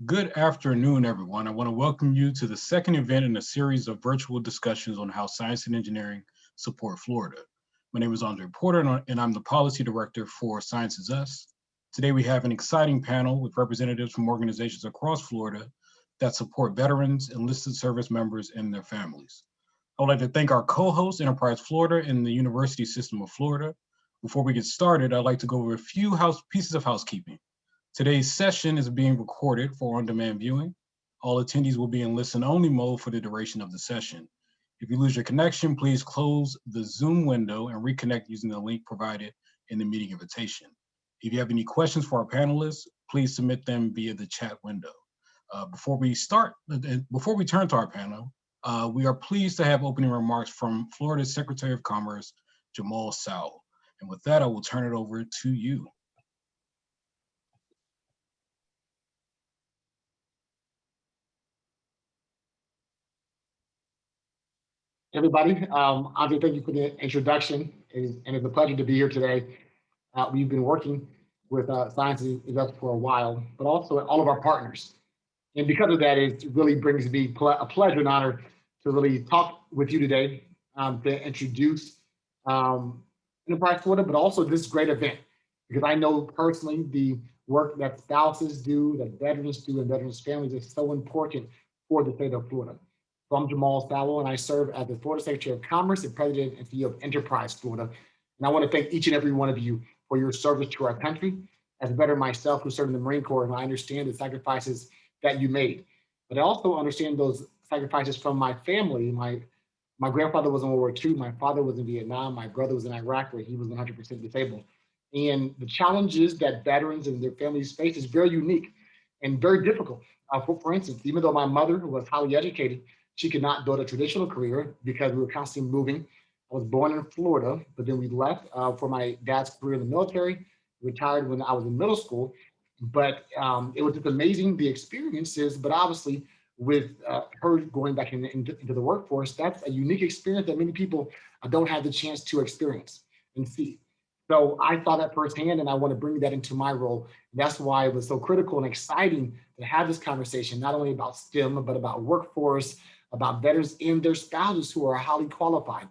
Good afternoon, everyone. I want to welcome you to the second event in a series of virtual discussions on how science and engineering support Florida. My name is Andre Porter, and I'm the Policy Director for Science is Us. Today, we have an exciting panel with representatives from organizations across Florida that support veterans, enlisted service members, and their families. I would like to thank our co-host, Enterprise Florida and the University System of Florida. Before we get started, I'd like to go over a few pieces of housekeeping. Today's session is being recorded for on-demand viewing. All attendees will be in listen-only mode for the duration of the session. If you lose your connection, please close the Zoom window and reconnect using the link provided in the meeting invitation. If you have any questions for our panelists, please submit them via the chat window. Before we turn to our panel, we are pleased to have opening remarks from Florida's Secretary of Commerce, Jamal Sowell. And with that, I will turn it over to you. Everybody, Andre, thank you for the introduction, and it's a pleasure to be here today. We've been working with Science is Up for a while, but also all of our partners. And because of that, it really brings me a pleasure and honor to really talk with you today to introduce Enterprise Florida, but also this great event, because I know personally the work that spouses do, that veterans do, and veterans families is so important for the state of Florida. So I'm Jamal Sowell, and I serve as the Florida Secretary of Commerce and President and CEO of Enterprise Florida. And I want to thank each and every one of you for your service to our country. As a veteran myself who served in the Marine Corps, and I understand the sacrifices that you made. But I also understand those sacrifices from my family. My grandfather was in World War II. My father was in Vietnam. My brother was in Iraq, where he was 100% disabled. And the challenges that veterans and their families face is very unique and very difficult. For instance, even though my mother was highly educated, she could not build a traditional career because we were constantly moving. I was born in Florida, but then we left for my dad's career in the military, retired when I was in middle school. But it was just amazing, the experiences, but obviously with her going back into the workforce, that's a unique experience that many people don't have the chance to experience and see. So I saw that firsthand, and I want to bring that into my role. That's why it was so critical and exciting to have this conversation, not only about STEM, but about workforce, about veterans and their spouses who are highly qualified.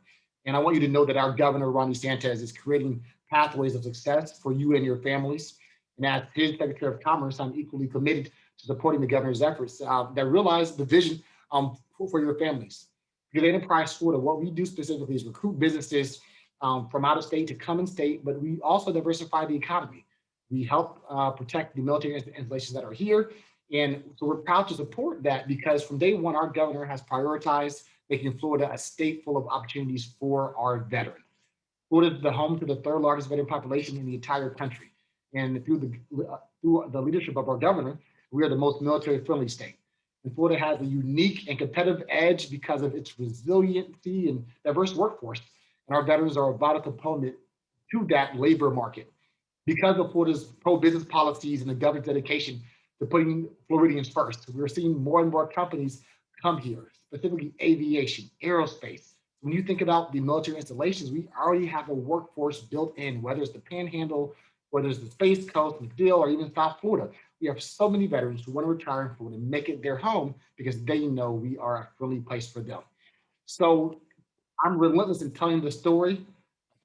And I want you to know that our governor, Ron DeSantis, is creating pathways of success for you and your families. And as his Secretary of Commerce, I'm equally committed to supporting the governor's efforts that realize the vision for your families. Because Enterprise Florida, what we do specifically is recruit businesses from out of state to come in state, but we also diversify the economy. We help protect the military installations that are here. And so we're proud to support that because from day one, our governor has prioritized making Florida a state full of opportunities for our veterans. Florida is the home to the third largest veteran population in the entire country. And through the leadership of our governor, we are the most military-friendly state. And Florida has a unique and competitive edge because of its resiliency and diverse workforce. And our veterans are a vital component to that labor market. Because of Florida's pro-business policies and the governor's dedication to putting Floridians first, we're seeing more and more companies come here, specifically aviation, aerospace. When you think about the military installations, we already have a workforce built in, whether it's the Panhandle, whether it's the Space Coast, McDill, or even South Florida. We have so many veterans who want to retire in Florida and make it their home because they know we are a friendly place for them. So I'm relentless in telling the story,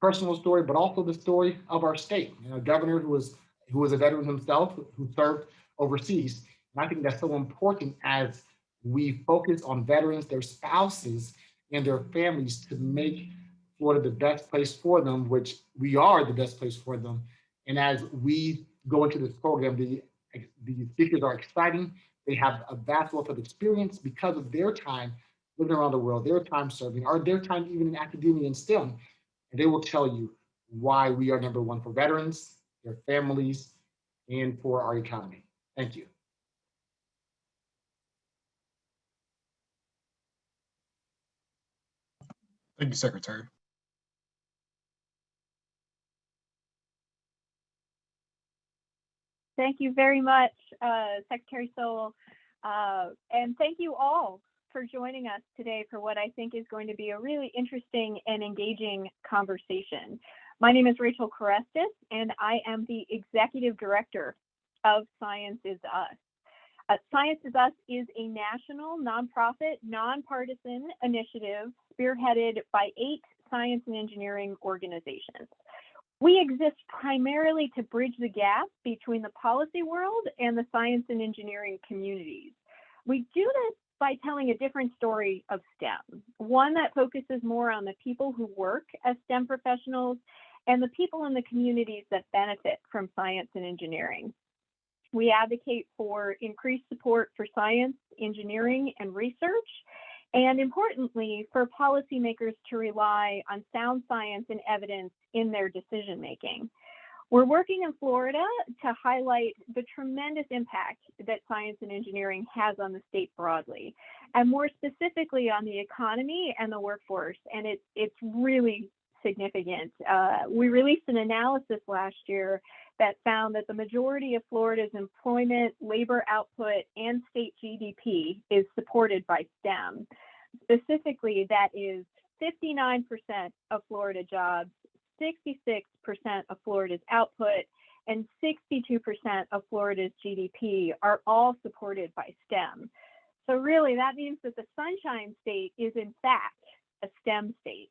personal story, but also the story of our state. A governor who was a veteran himself, who served overseas. And I think that's so important as we focus on veterans, their spouses, and their families to make Florida the best place for them, which we are the best place for them. And as we go into this program, the speakers are exciting. They have a vast wealth of experience because of their time living around the world, their time serving, or their time even in academia and STEM. And they will tell you why we are number one for veterans, their families, and for our economy. Thank you. Thank you, Secretary. Thank you very much, Secretary Sowell. And thank you all for joining us today for what I think is going to be a really interesting and engaging conversation. My name is Rachel Korestis, and I am the Executive Director of Science is Us. Science is Us is a national, nonprofit, nonpartisan initiative spearheaded by 8 science and engineering organizations. We exist primarily to bridge the gap between the policy world and the science and engineering communities. We do this by telling a different story of STEM, one that focuses more on the people who work as STEM professionals and the people in the communities that benefit from science and engineering. We advocate for increased support for science, engineering, and research, and importantly, for policymakers to rely on sound science and evidence in their decision-making. We're working in Florida to highlight the tremendous impact that science and engineering has on the state broadly, and more specifically on the economy and the workforce, and it's really significant. We released an analysis last year that found that the majority of Florida's employment, labor output, and state GDP is supported by STEM. Specifically, that is 59% of Florida jobs, 66% of Florida's output, and 62% of Florida's GDP are all supported by STEM. So really, that means that the Sunshine State is in fact a STEM state.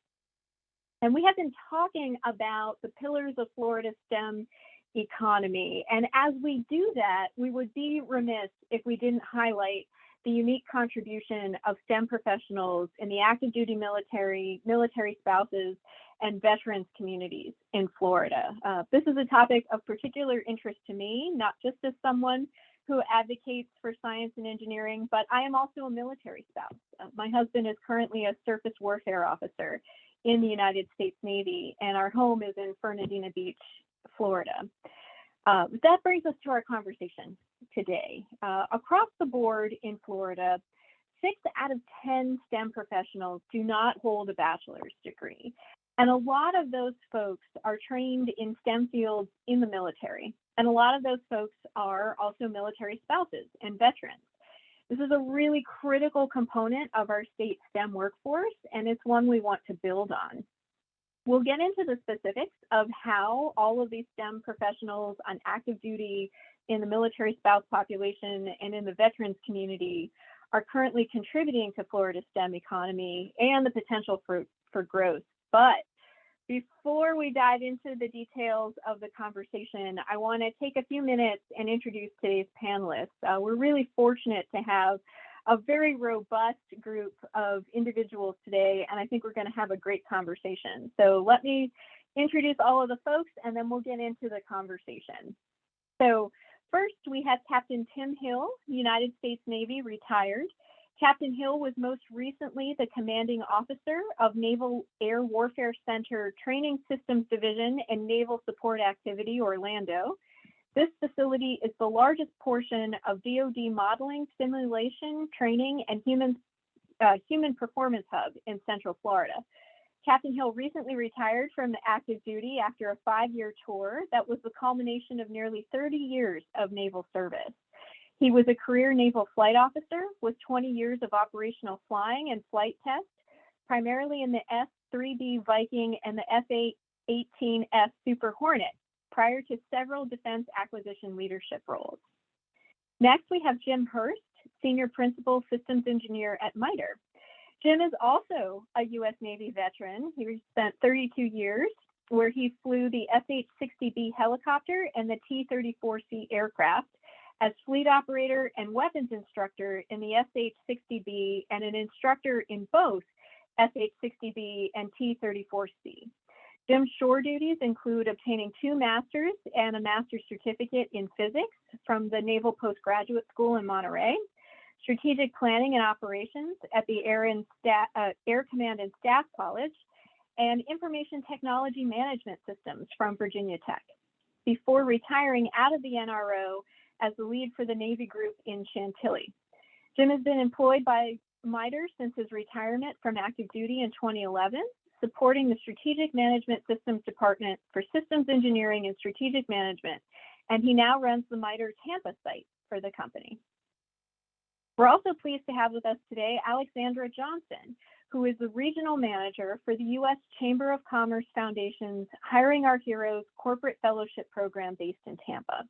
And we have been talking about the pillars of Florida's STEM economy. And as we do that, we would be remiss if we didn't highlight the unique contribution of STEM professionals in the active duty military, military spouses, and veterans communities in Florida. This is a topic of particular interest to me, not just as someone who advocates for science and engineering, but I am also a military spouse. My husband is currently a surface warfare officer in the United States Navy, and our home is in Fernandina Beach, Florida. That brings us to our conversation today. Across the board in Florida, 6 out of 10 STEM professionals do not hold a bachelor's degree. And a lot of those folks are trained in STEM fields in the military. And a lot of those folks are also military spouses and veterans. This is a really critical component of our state STEM workforce, and it's one we want to build on. We'll get into the specifics of how all of these STEM professionals on active duty in the military spouse population and in the veterans community are currently contributing to Florida's STEM economy and the potential for growth. But before we dive into the details of the conversation, I want to take a few minutes and introduce today's panelists. We're really fortunate to have a very robust group of individuals today, and I think we're going to have a great conversation. So let me introduce all of the folks, and then we'll get into the conversation. So first, we have Captain Tim Hill, United States Navy, retired. Captain Hill was most recently the commanding officer of Naval Air Warfare Center Training Systems Division and Naval Support Activity, Orlando. This facility is the largest portion of DoD modeling, simulation, training, and human performance hub in Central Florida. Captain Hill recently retired from active duty after a 5-year tour that was the culmination of nearly 30 years of naval service. He was a career naval flight officer with 20 years of operational flying and flight tests, primarily in the F-3B Viking and the F-18F Super Hornet, prior to several defense acquisition leadership roles. Next, we have Jim Hurst, Senior Principal Systems Engineer at MITRE. Jim is also a U.S. Navy veteran. He spent 32 years where he flew the SH-60B helicopter and the T-34C aircraft as fleet operator and weapons instructor in the SH-60B and an instructor in both SH-60B and T-34C. Jim's shore duties include obtaining 2 masters and a master's certificate in physics from the Naval Postgraduate School in Monterey, strategic planning and operations at the Air Command and Staff College, and information technology management systems from Virginia Tech, before retiring out of the NRO as the lead for the Navy group in Chantilly. Jim has been employed by MITRE since his retirement from active duty in 2011, supporting the Strategic Management Systems Department for Systems Engineering and Strategic Management, and he now runs the MITRE Tampa site for the company. We're also pleased to have with us today Alexandra Johnson, who is the Regional Manager for the U.S. Chamber of Commerce Foundation's Hiring Our Heroes Corporate Fellowship Program based in Tampa.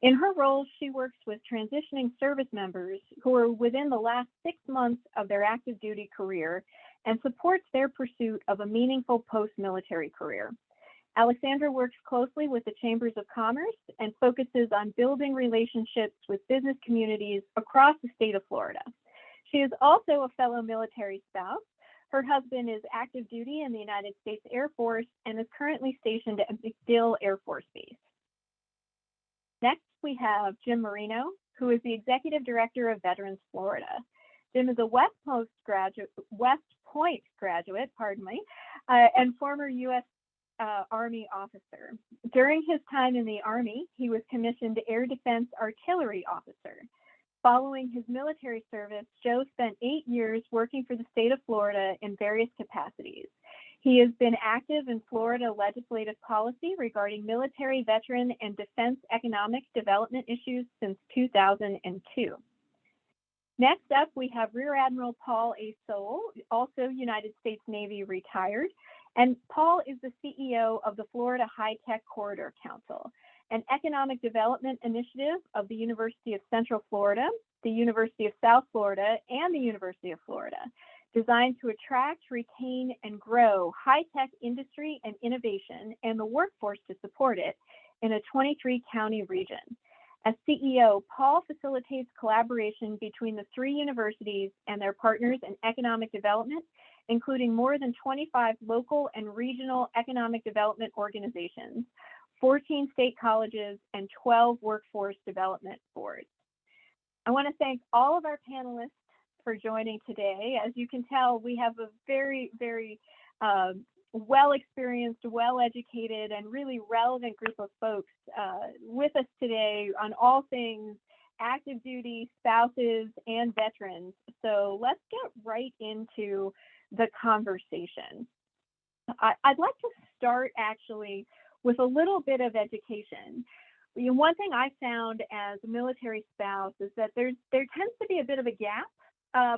In her role, she works with transitioning service members who are within the last 6 months of their active duty career and supports their pursuit of a meaningful post-military career. Alexandra works closely with the Chambers of Commerce and focuses on building relationships with business communities across the state of Florida. She is also a fellow military spouse. Her husband is active duty in the United States Air Force and is currently stationed at MacDill Air Force Base. Next, we have Jim Moreno, who is the Executive Director of Veterans Florida. Jim is a West Point graduate, and former U.S. Army officer. During his time in the Army, he was commissioned Air Defense Artillery Officer. Following his military service, Joe spent 8 years working for the state of Florida in various capacities. He has been active in Florida legislative policy regarding military, veteran, and defense economic development issues since 2002. Next up, we have Rear Admiral Paul A. Sowell, also United States Navy retired, and Paul is the CEO of the Florida High Tech Corridor Council, an economic development initiative of the University of Central Florida, the University of South Florida, and the University of Florida, designed to attract, retain, and grow high-tech industry and innovation and the workforce to support it in a 23-county region. As CEO, Paul facilitates collaboration between the 3 universities and their partners in economic development, including more than 25 local and regional economic development organizations, 14 state colleges, and 12 workforce development boards. I want to thank all of our panelists for joining today. As you can tell, we have a very, very well-experienced, well-educated, and really relevant group of folks with us today on all things active duty, spouses, and veterans. So let's get right into the conversation. I'd like to start actually with a little bit of education. One thing I found as a military spouse is that there tends to be a bit of a gap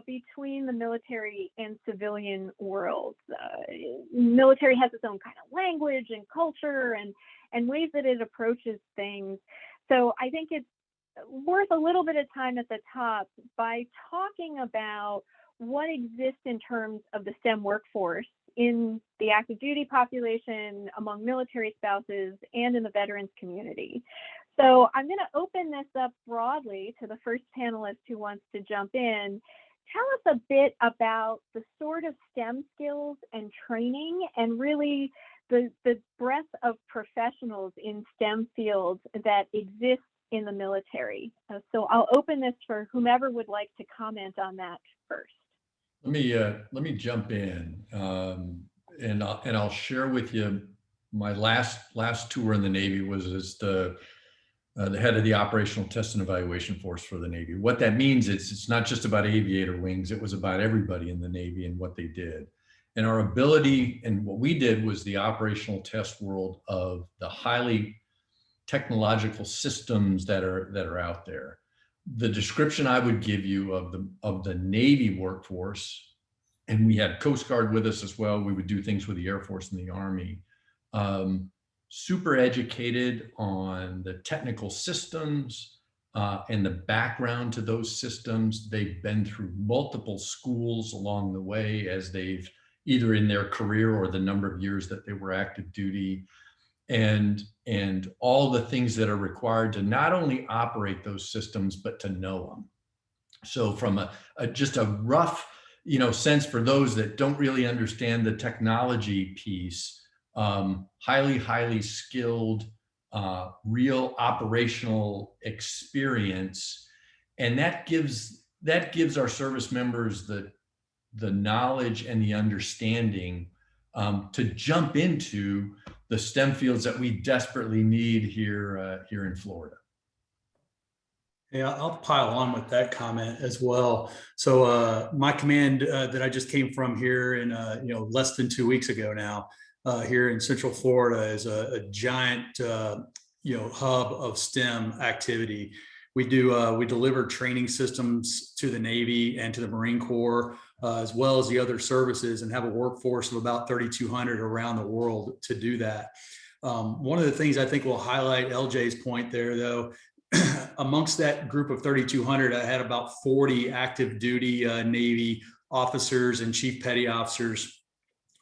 between the military and civilian worlds. Military has its own kind of language and culture and ways that it approaches things. So I think it's worth a little bit of time at the top by talking about what exists in terms of the STEM workforce in the active duty population, among military spouses, and in the veterans community. So I'm going to open this up broadly to the first panelist who wants to jump in. Tell us a bit about the sort of STEM skills and training and really the breadth of professionals in STEM fields that exist in the military. So I'll open this for whomever would like to comment on that first. Let me jump in, and I'll share with you my last tour in the Navy was as the head of the Operational Test and Evaluation Force for the Navy. What that means is it's not just about aviator wings; it was about everybody in the Navy and what they did, and our ability. And what we did was the operational test world of the highly technological systems that are out there. The description I would give you of the Navy workforce, and we had Coast Guard with us as well. We would do things with the Air Force and the Army. Super educated on the technical systems and the background to those systems. They've been through multiple schools along the way as they've either in their career or the number of years that they were active duty. And all the things that are required to not only operate those systems, but to know them. So from just a rough, sense for those that don't really understand the technology piece, highly skilled, real operational experience. And that gives our service members the knowledge and the understanding to jump into the STEM fields that we desperately need here in Florida. Yeah, I'll pile on with that comment as well. So my command that I just came from here in less than 2 weeks ago now, here in Central Florida, is a giant hub of STEM activity. We deliver training systems to the Navy and to the Marine Corps, as well as the other services, and have a workforce of about 3,200 around the world to do that. One of the things I think will highlight LJ's point there, though, amongst that group of 3,200, I had about 40 active duty Navy officers and chief petty officers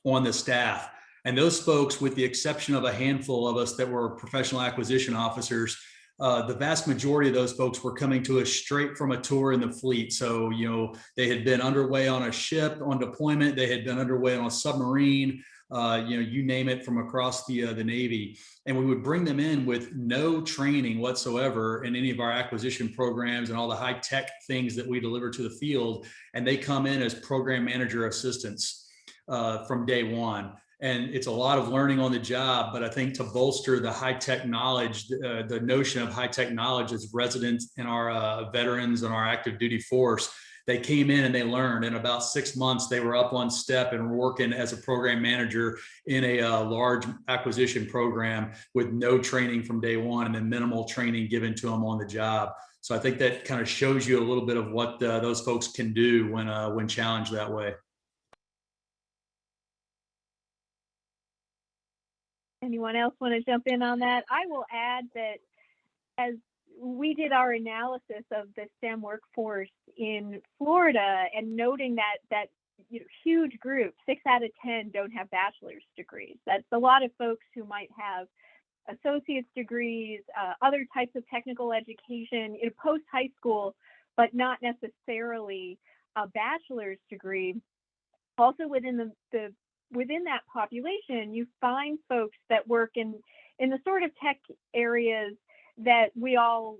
on the staff. And those folks, with the exception of a handful of us that were professional acquisition officers, the vast majority of those folks were coming to us straight from a tour in the fleet. So, they had been underway on a ship on deployment. They had been underway on a submarine, you name it, from across the Navy. And we would bring them in with no training whatsoever in any of our acquisition programs and all the high tech things that we deliver to the field. And they come in as program manager assistants from day one. And it's a lot of learning on the job, but I think to bolster the high-tech knowledge, the notion of high-tech knowledge is resident in our veterans and our active duty force. They came in and they learned. In about 6 months, they were up on step and working as a program manager in a large acquisition program with no training from day one and then minimal training given to them on the job. So I think that kind of shows you a little bit of what those folks can do when challenged that way. Anyone else want to jump in on that? I will add that as we did our analysis of the STEM workforce in Florida and noting that huge group, 6 out of 10 don't have bachelor's degrees. That's a lot of folks who might have associate's degrees, other types of technical education, post high school, but not necessarily a bachelor's degree. Also within within that population, you find folks that work in the sort of tech areas that we all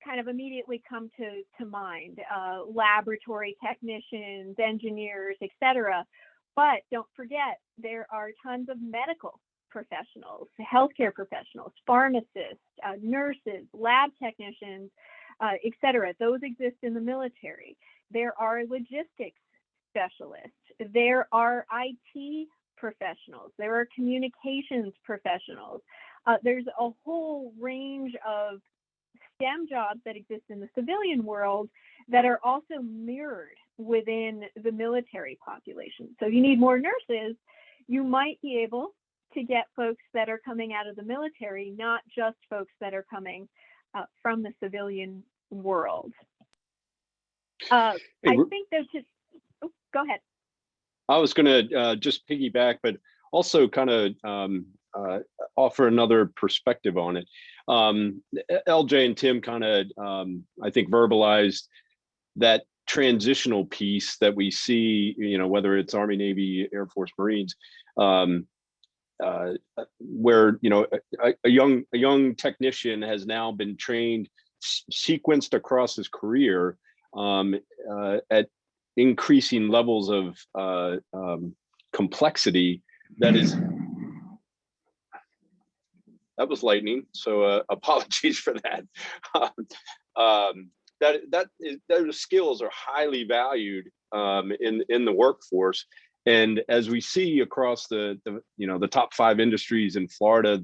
kind of immediately come to mind, laboratory technicians, engineers, etc. But don't forget, there are tons of medical professionals, healthcare professionals, pharmacists, nurses, lab technicians, etc. Those exist in the military. There are logistics specialists. There are IT professionals. There are communications professionals. There's a whole range of STEM jobs that exist in the civilian world that are also mirrored within the military population. So if you need more nurses, you might be able to get folks that are coming out of the military, not just folks that are coming from the civilian world. I think there's just, go ahead. I was going to just piggyback, but also kind of offer another perspective on it. LJ and Tim kind of, I think, verbalized that transitional piece that we see, whether it's Army, Navy, Air Force, Marines, where a young technician has now been trained, sequenced across his career at increasing levels of complexity. That was lightning, so apologies for that. Those skills are highly valued in the workforce, and as we see across the top 5 industries in Florida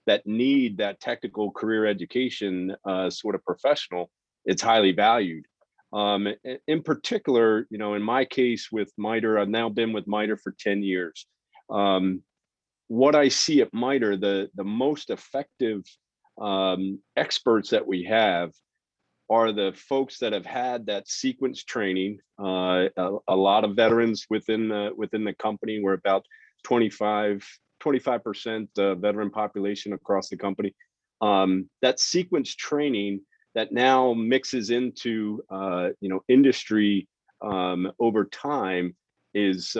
that need that technical career education sort of professional, it's highly valued. In particular, in my case with MITRE, I've now been with MITRE for 10 years. What I see at MITRE, the most effective experts that we have are the folks that have had that sequence training. A lot of veterans within the company. We're about 25% veteran population across the company. That sequence training that now mixes into industry over time is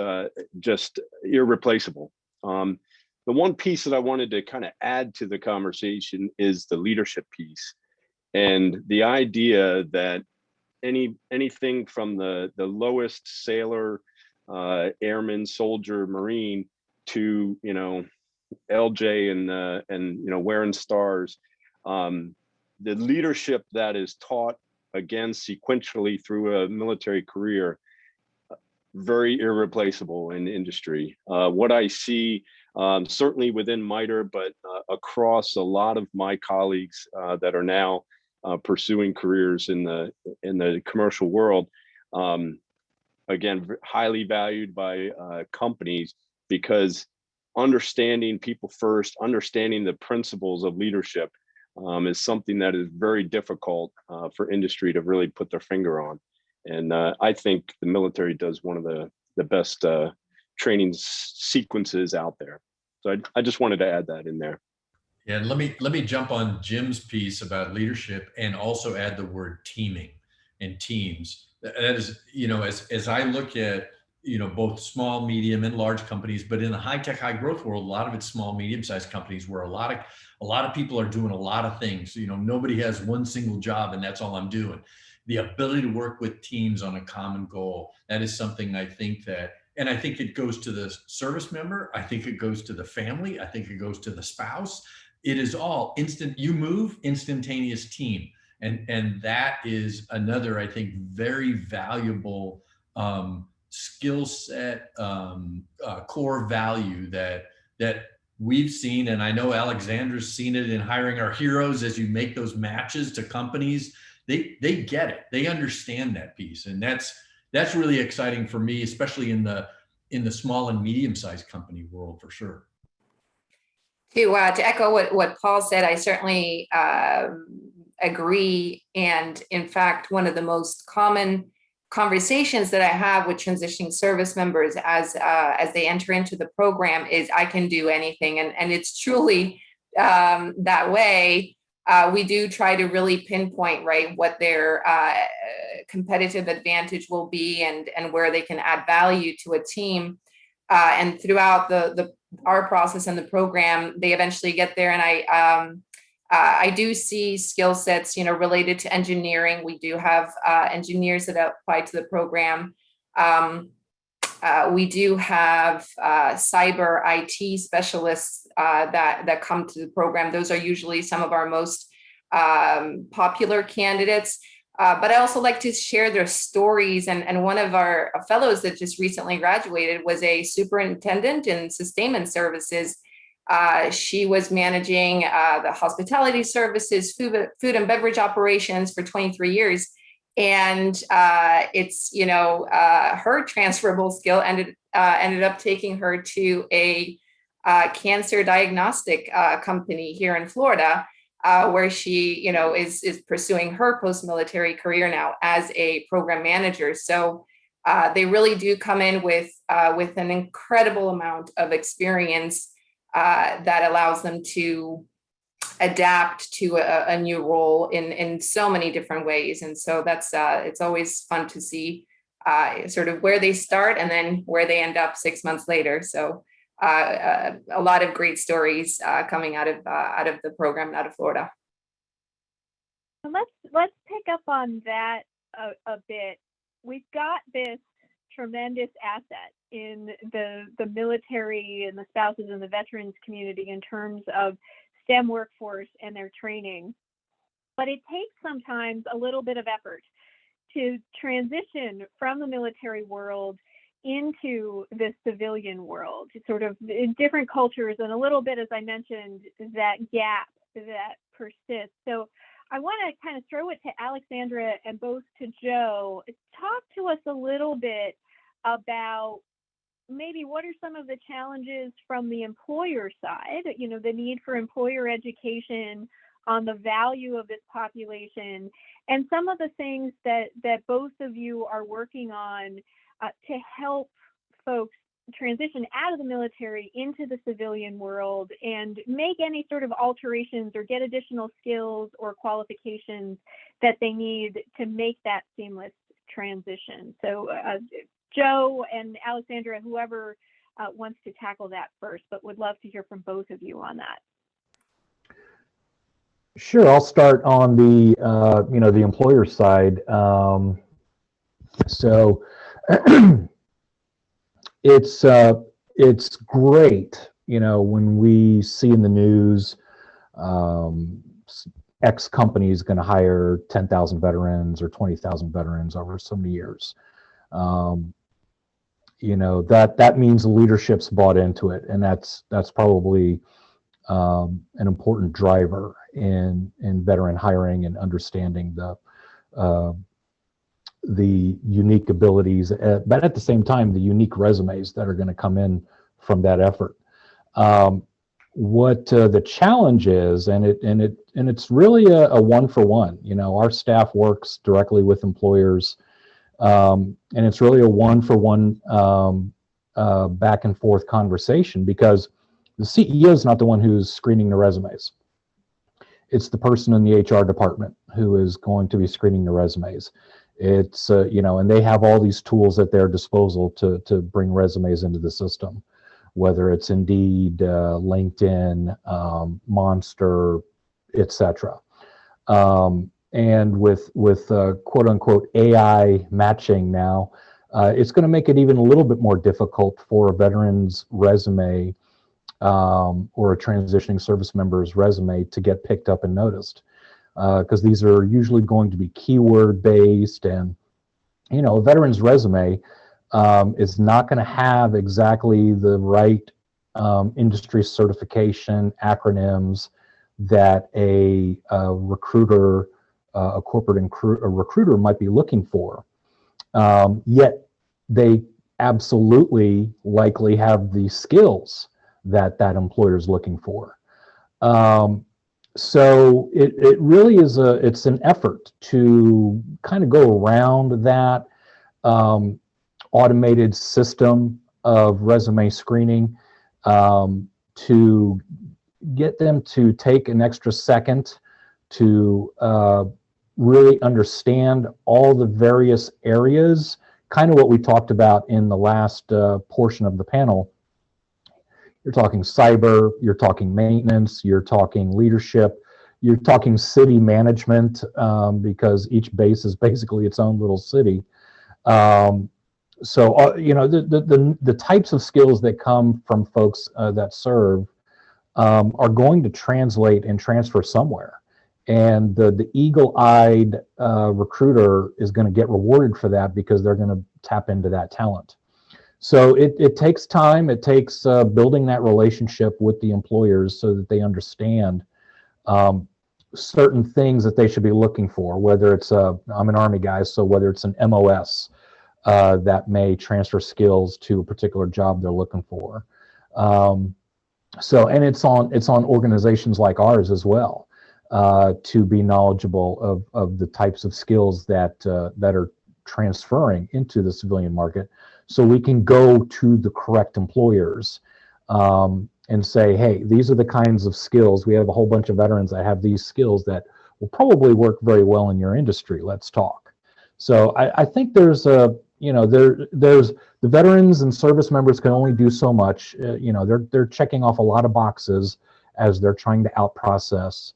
just irreplaceable. The one piece that I wanted to kind of add to the conversation is the leadership piece, and the idea that anything from the lowest sailor, airman, soldier, Marine to LJ and wearing stars, the leadership that is taught again sequentially through a military career, very irreplaceable in industry. What I see certainly within MITRE, but across a lot of my colleagues that are now pursuing careers in the commercial world, again, highly valued by companies, because understanding people first, understanding the principles of leadership is something that is very difficult for industry to really put their finger on. And I think the military does one of the best training sequences out there. So I just wanted to add that in there. Yeah, and let me jump on Jim's piece about leadership and also add the word teaming and teams. That is, as I look at, both small, medium, and large companies, but in the high tech, high growth world, a lot of it's small, medium-sized companies where a lot of people are doing a lot of things. Nobody has one single job and that's all I'm doing. The ability to work with teams on a common goal, that is something I think and I think it goes to the service member. I think it goes to the family. I think it goes to the spouse. It is all instant. You move, instantaneous team. And that is another, I think, very valuable skill set, core value that we've seen. And I know Alexandra's seen it in hiring our heroes. As you make those matches to companies, they get it. They understand that piece. And that's really exciting for me, especially in the small and medium-sized company world, for sure. To echo what Paul said, I certainly agree. And in fact, one of the most common conversations that I have with transitioning service members as they enter into the program is, I can do anything. And it's truly that way. We do try to really pinpoint, right, what their competitive advantage will be and where they can add value to a team. And throughout our process and the program, they eventually get there. And I do see skill sets, related to engineering. We do have engineers that apply to the program. We do have cyber IT specialists that come to the program. Those are usually some of our most popular candidates. But I also like to share their stories. And one of our fellows that just recently graduated was a superintendent in sustainment services. She was managing the hospitality services, food and beverage operations for 23 years. And it's, her transferable skill ended up taking her to a cancer diagnostic company here in Florida, where she, is pursuing her post-military career now as a program manager. So they really do come in with an incredible amount of experience that allows them to adapt to a new role in so many different ways. And so that's it's always fun to see sort of where they start and then where they end up 6 months later. So a lot of great stories coming out of the program out of Florida. Let's pick up on that a bit. We've got this tremendous asset in the military and the spouses and the veterans community in terms of STEM workforce and their training. But it takes sometimes a little bit of effort to transition from the military world into the civilian world. It's sort of different cultures and a little bit, as I mentioned, that gap that persists. So I want to kind of throw it to Alexandra and both to Joe. Talk to us a little bit about maybe what are some of the challenges from the employer side, the need for employer education on the value of this population, and some of the things that both of you are working on to help folks transition out of the military into the civilian world and make any sort of alterations or get additional skills or qualifications that they need to make that seamless transition. So Joe and Alexandra, whoever wants to tackle that first, but would love to hear from both of you on that. Sure, I'll start on the the employer side. So it's great, when we see in the news X company is going to hire 10,000 veterans or 20,000 veterans over so many years. That means the leadership's bought into it, and that's probably an important driver in veteran hiring and understanding the unique abilities, but at the same time, the unique resumes that are going to come in from that effort. What the challenge is, and it's really a one-for-one. You know, our staff works directly with employers, and it's really a one-for-one back and forth conversation, because the CEO is not the one who's screening the resumes. It's the person in the HR department who is going to be screening the resumes. It's you know, and they have all these tools at their disposal to bring resumes into the system, whether it's Indeed, LinkedIn, Monster, etc. And with quote unquote AI matching now, it's going to make it even a little bit more difficult for a veteran's resume or a transitioning service member's resume to get picked up and noticed, because these are usually going to be keyword based, and you know, a veteran's resume is not going to have exactly the right industry certification acronyms that a recruiter, a corporate recruiter might be looking for. Yet they absolutely likely have the skills that employer is looking for. So it really is it's an effort to kind of go around that automated system of resume screening, to get them to take an extra second to really understand all the various areas, kind of what we talked about in the last portion of the panel. You're talking cyber, you're talking maintenance, you're talking leadership, you're talking city management, because each base is basically its own little city. So you know, the types of skills that come from folks that serve are going to translate and transfer somewhere, and the eagle-eyed recruiter is going to get rewarded for that, because they're going to tap into that talent. So it takes time. It takes building that relationship with the employers so that they understand certain things that they should be looking for, whether it's I'm an Army guy, so whether it's an MOS that may transfer skills to a particular job they're looking for. So, and it's on organizations like ours as well, to be knowledgeable of the types of skills that are transferring into the civilian market, so we can go to the correct employers and say, hey, these are the kinds of skills. We have a whole bunch of veterans that have these skills that will probably work very well in your industry. Let's talk. So I think there's you know, there's the veterans and service members can only do so much. You know, they're checking off a lot of boxes as they're trying to out process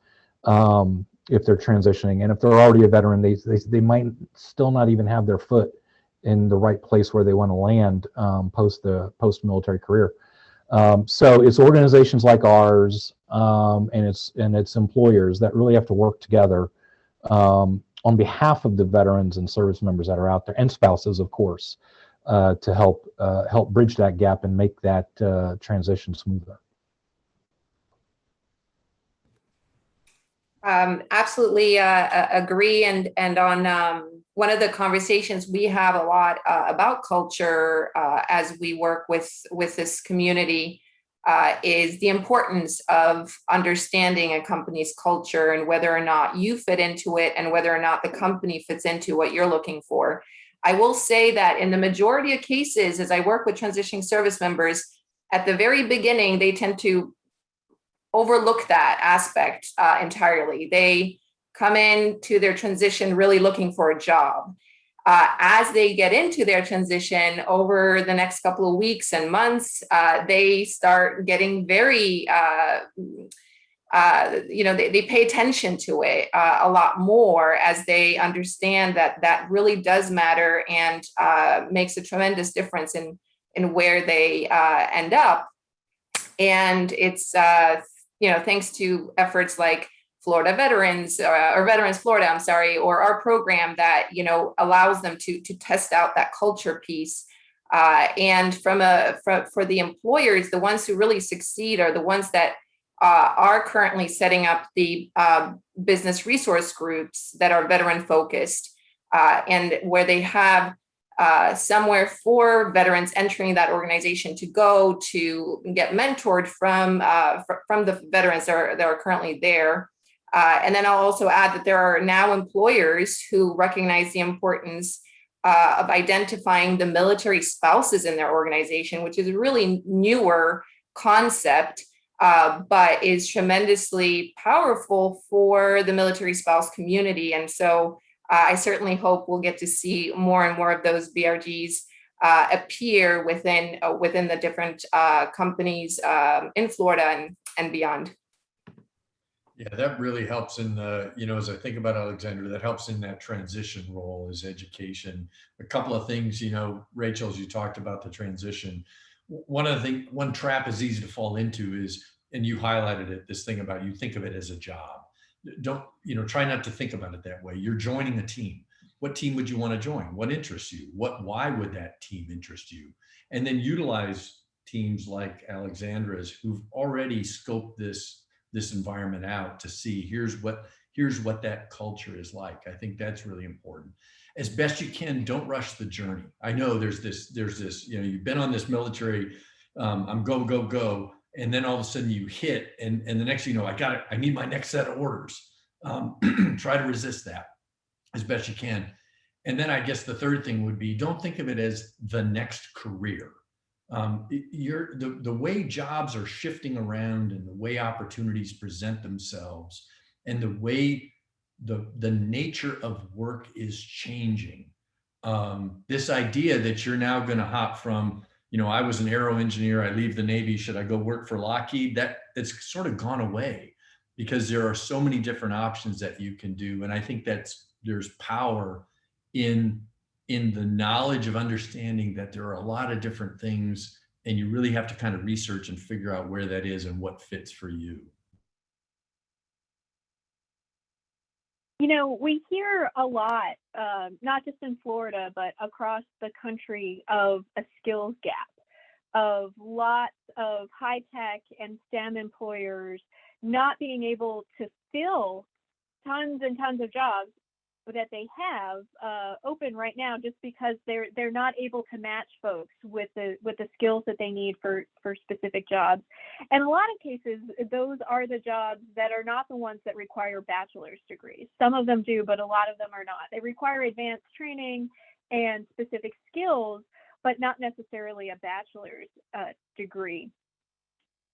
if they're transitioning, and if they're already a veteran, they might still not even have their foot in the right place where they want to land post military career. So it's organizations like ours, and it's employers that really have to work together on behalf of the veterans and service members that are out there, and spouses, of course, to help bridge that gap and make that transition smoother. Absolutely agree. And on one of the conversations we have a lot about culture as we work with this community is the importance of understanding a company's culture and whether or not you fit into it and whether or not the company fits into what you're looking for. I will say that in the majority of cases, as I work with transitioning service members, at the very beginning, they tend to overlook that aspect entirely. They come into their transition really looking for a job. As they get into their transition over the next couple of weeks and months, they start getting very, you know, they pay attention to it a lot more as they understand that really does matter and makes a tremendous difference in where they end up. And it's, you know, thanks to efforts like Florida Veterans or Veterans Florida, I'm sorry, or our program that, you know, allows them to test out that culture piece. And for the employers, the ones who really succeed are the ones that are currently setting up the business resource groups that are veteran focused and where they have somewhere for veterans entering that organization to go to get mentored from the veterans that are currently there. And then I'll also add that there are now employers who recognize the importance of identifying the military spouses in their organization, which is a really newer concept, but is tremendously powerful for the military spouse community. And so I certainly hope we'll get to see more and more of those BRGs appear within the different companies in Florida and beyond. Yeah, that really helps in the, as I think about Alexandra, that helps in that transition role is education. A couple of things, Rachel, as you talked about the transition, one trap is easy to fall into is, and you highlighted it, this thing about you think of it as a job. Don't, try not to think about it that way. You're joining a team. What team would you want to join? What interests you? Why would that team interest you? And then utilize teams like Alexandra's who've already scoped this environment out to see here's what that culture is like. I think that's really important. As best you can, don't rush the journey. I know there's this, you've been on this military, I'm go. And then all of a sudden you hit and the next thing you know, I need my next set of orders. Try to resist that as best you can. And then I guess the third thing would be, don't think of it as the next career. The way jobs are shifting around and the way opportunities present themselves and the way the nature of work is changing. This idea that you're now going to hop from, I was an aero engineer, I leave the Navy, should I go work for Lockheed? It's sort of gone away because there are so many different options that you can do. And I think there's power in the knowledge of understanding that there are a lot of different things and you really have to kind of research and figure out where that is and what fits for you. We hear a lot, not just in Florida, but across the country, of a skills gap, of lots of high tech and STEM employers not being able to fill tons and tons of jobs that they have open right now, just because they're not able to match folks with the skills that they need for specific jobs. And in a lot of cases, those are the jobs that are not the ones that require bachelor's degrees. Some of them do, but a lot of them are not. They require advanced training and specific skills, but not necessarily a bachelor's degree.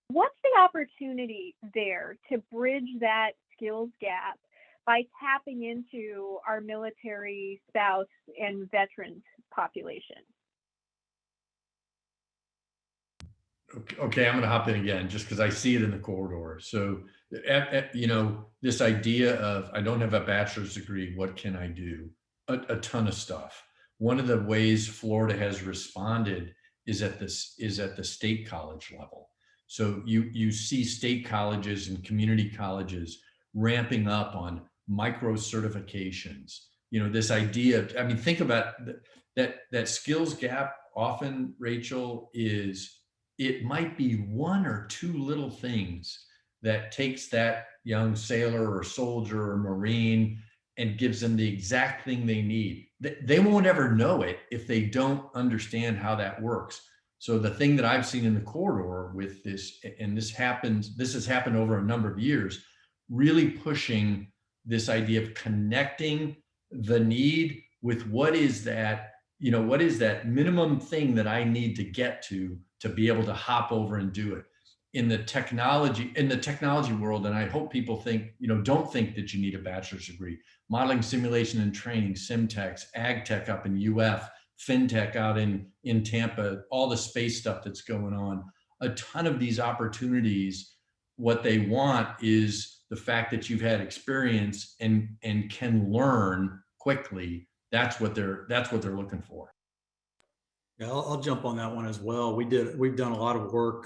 What's the opportunity there to bridge that skills gap by tapping into our military spouse and veterans population? Okay, I'm going to hop in again just because I see it in the corridor. So, this idea of I don't have a bachelor's degree, what can I do? A ton of stuff. One of the ways Florida has responded is at the state college level. So you see state colleges and community colleges ramping up on micro certifications. This idea of, think about that skills gap often, Rachel, is it might be one or two little things that takes that young sailor or soldier or Marine and gives them the exact thing they need. They won't ever know it if they don't understand how that works. So the thing that I've seen in the corridor with this, and this has happened over a number of years, really pushing this idea of connecting the need with what is that minimum thing that I need to get to be able to hop over and do it. In the technology world, and I hope people think, don't think that you need a bachelor's degree. Modeling, simulation, and training, SimTechs, AgTech up in UF, FinTech out in Tampa, all the space stuff that's going on. A ton of these opportunities, what they want is the fact that you've had experience and can learn quickly. That's what they're looking for. Yeah, I'll jump on that one as well. We've done a lot of work.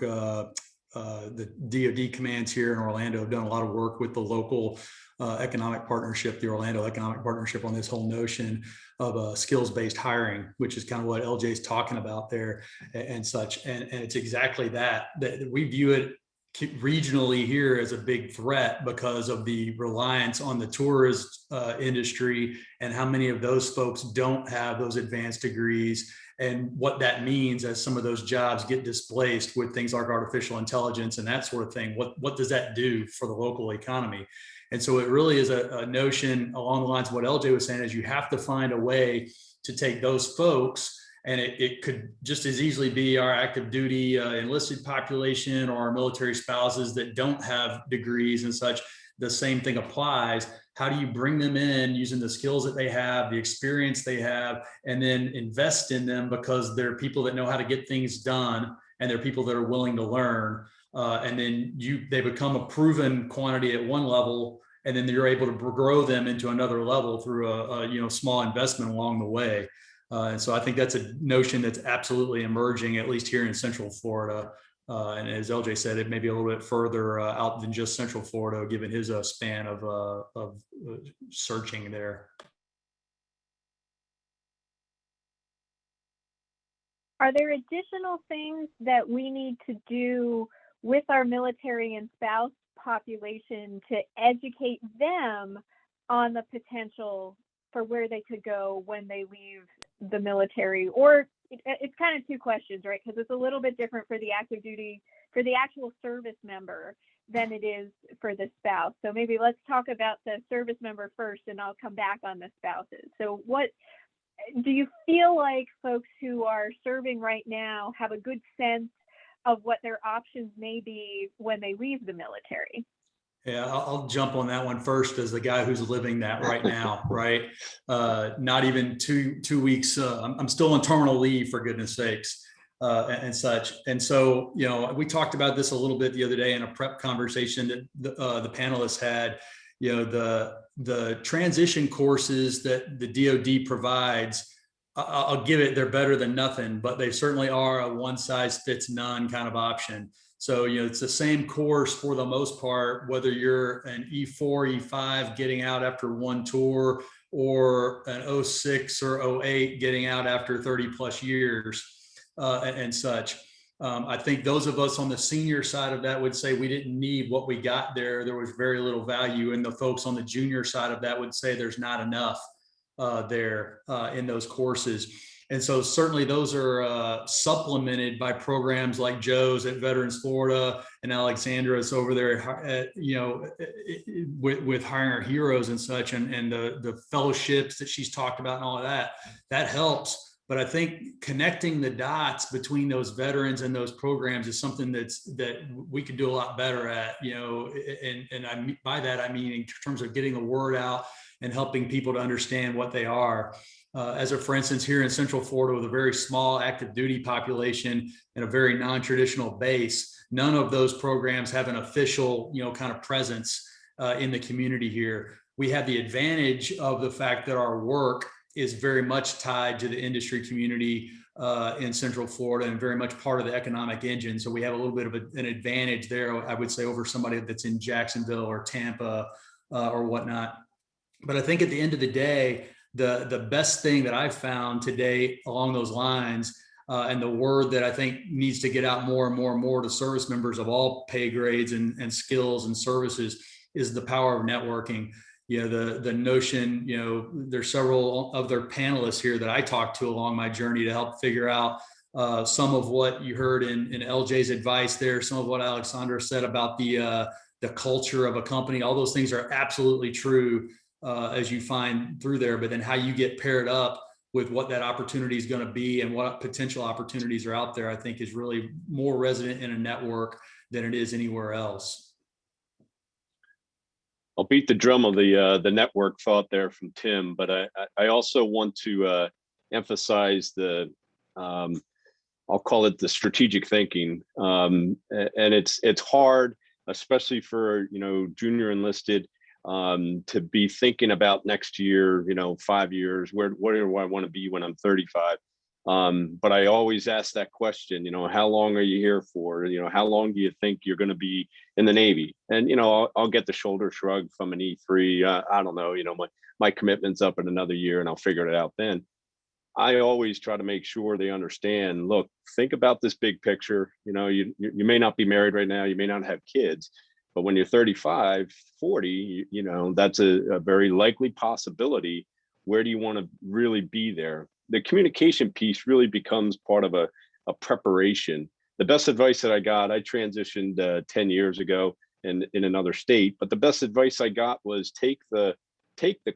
The DoD commands here in Orlando have done a lot of work with the local economic partnership, the Orlando Economic Partnership, on this whole notion of skills-based hiring, which is kind of what LJ's talking about there and such. And it's exactly that we view it regionally here as a big threat because of the reliance on the tourist industry and how many of those folks don't have those advanced degrees, and what that means as some of those jobs get displaced with things like artificial intelligence and that sort of thing. What does that do for the local economy? And so it really is a notion along the lines of what LJ was saying, is you have to find a way to take those folks, and it could just as easily be our active duty enlisted population or our military spouses that don't have degrees and such. The same thing applies. How do you bring them in using the skills that they have, the experience they have, and then invest in them because they're people that know how to get things done, and they're people that are willing to learn. And then they become a proven quantity at one level, and then you're able to grow them into another level through a small investment along the way. And so I think that's a notion that's absolutely emerging, at least here in Central Florida. And as LJ said, it may be a little bit further out than just Central Florida, given his span of searching there. Are there additional things that we need to do with our military and spouse population to educate them on the potential for where they could go when they leave the military? Or it's kind of two questions, right? Because it's a little bit different for the active duty, for the actual service member than it is for the spouse. So maybe let's talk about the service member first, and I'll come back on the spouses. So what do you feel like folks who are serving right now have a good sense of what their options may be when they leave the military? Yeah, I'll jump on that one first as the guy who's living that right now, right? Not even two weeks. I'm still on terminal leave, for goodness sakes, and such. And so, we talked about this a little bit the other day in a prep conversation that the panelists had. The transition courses that the DoD provides, I'll give it, they're better than nothing, but they certainly are a one size fits none kind of option. So, it's the same course for the most part, whether you're an E4, E5 getting out after one tour, or an 06 or 08 getting out after 30 plus years and such. I think those of us on the senior side of that would say we didn't need what we got there. There was very little value. And the folks on the junior side of that would say there's not enough there in those courses. And so certainly those are supplemented by programs like Joe's at Veterans Florida and Alexandra's over there, with hiring our heroes and such, and the fellowships that she's talked about and all of that, that helps. But I think connecting the dots between those veterans and those programs is something that we could do a lot better at, and by that, I mean in terms of getting the word out and helping people to understand what they are. For instance, here in Central Florida, with a very small active duty population and a very non-traditional base, none of those programs have an official, kind of presence in the community here. We have the advantage of the fact that our work is very much tied to the industry community in Central Florida and very much part of the economic engine. So we have a little bit of an advantage there, I would say, over somebody that's in Jacksonville or Tampa or whatnot. But I think at the end of the day, the best thing that I've found today along those lines, and the word that I think needs to get out more and more and more to service members of all pay grades and skills and services, is the power of networking. The notion, there's several other panelists here that I talked to along my journey to help figure out some of what you heard in LJ's advice there, some of what Alexandra said about the culture of a company. All those things are absolutely true as you find through there, but then how you get paired up with what that opportunity is going to be and what potential opportunities are out there, I think is really more resident in a network than it is anywhere else. I'll beat the drum of the network thought there from Tim, but I also want to emphasize I'll call it the strategic thinking, and it's hard, especially for junior enlisted, to be thinking about next year, 5 years, where do I want to be when I'm 35? But I always ask that question, how long are you here for? How long do you think you're going to be in the Navy? And, I'll get the shoulder shrug from an E3. I don't know, my commitment's up in another year and I'll figure it out then. I always try to make sure they understand, look, think about this big picture. You know, you may not be married right now, you may not have kids, but when you're 35, 40, you know, that's a very likely possibility. Where do you want to really be there? The communication piece really becomes part of a preparation. The best advice that I got, I transitioned 10 years ago in another state, but the best advice I got was take the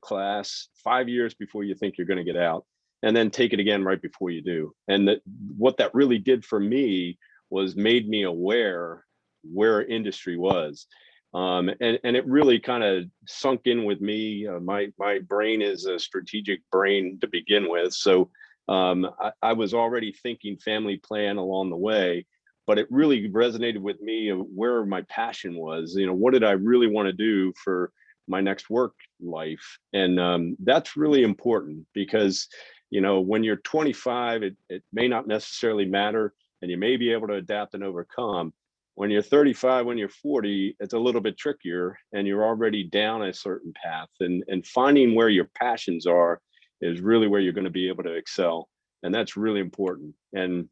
class 5 years before you think you're going to get out, and then take it again right before you do. And what that really did for me was made me aware where industry was. And it really kind of sunk in with me. My brain is a strategic brain to begin with. So I was already thinking family plan along the way, but it really resonated with me of where my passion was. You know, what did I really want to do for my next work life? And that's really important because, you know, when you're 25, it may not necessarily matter, and you may be able to adapt and overcome. When you're 35, when you're 40, it's a little bit trickier, and you're already down a certain path. And finding where your passions are is really where you're going to be able to excel. And that's really important. And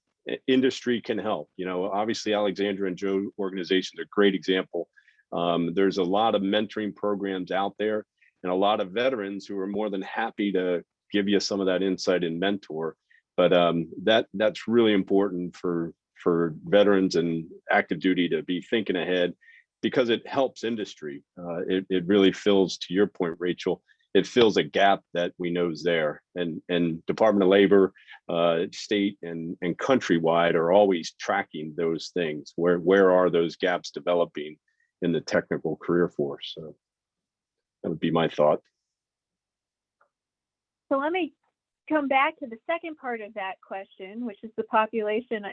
industry can help. You know, obviously, Alexandra and Joe organizations are a great example. There's a lot of mentoring programs out there, and a lot of veterans who are more than happy to give you some of that insight and mentor. But that's really important for veterans and active duty to be thinking ahead, because it helps industry. It really fills, to your point, Rachel, it fills a gap that we know is there. And Department of Labor, state and countrywide are always tracking those things. Where are those gaps developing in the technical career force? So that would be my thought. So let me come back to the second part of that question, which is the population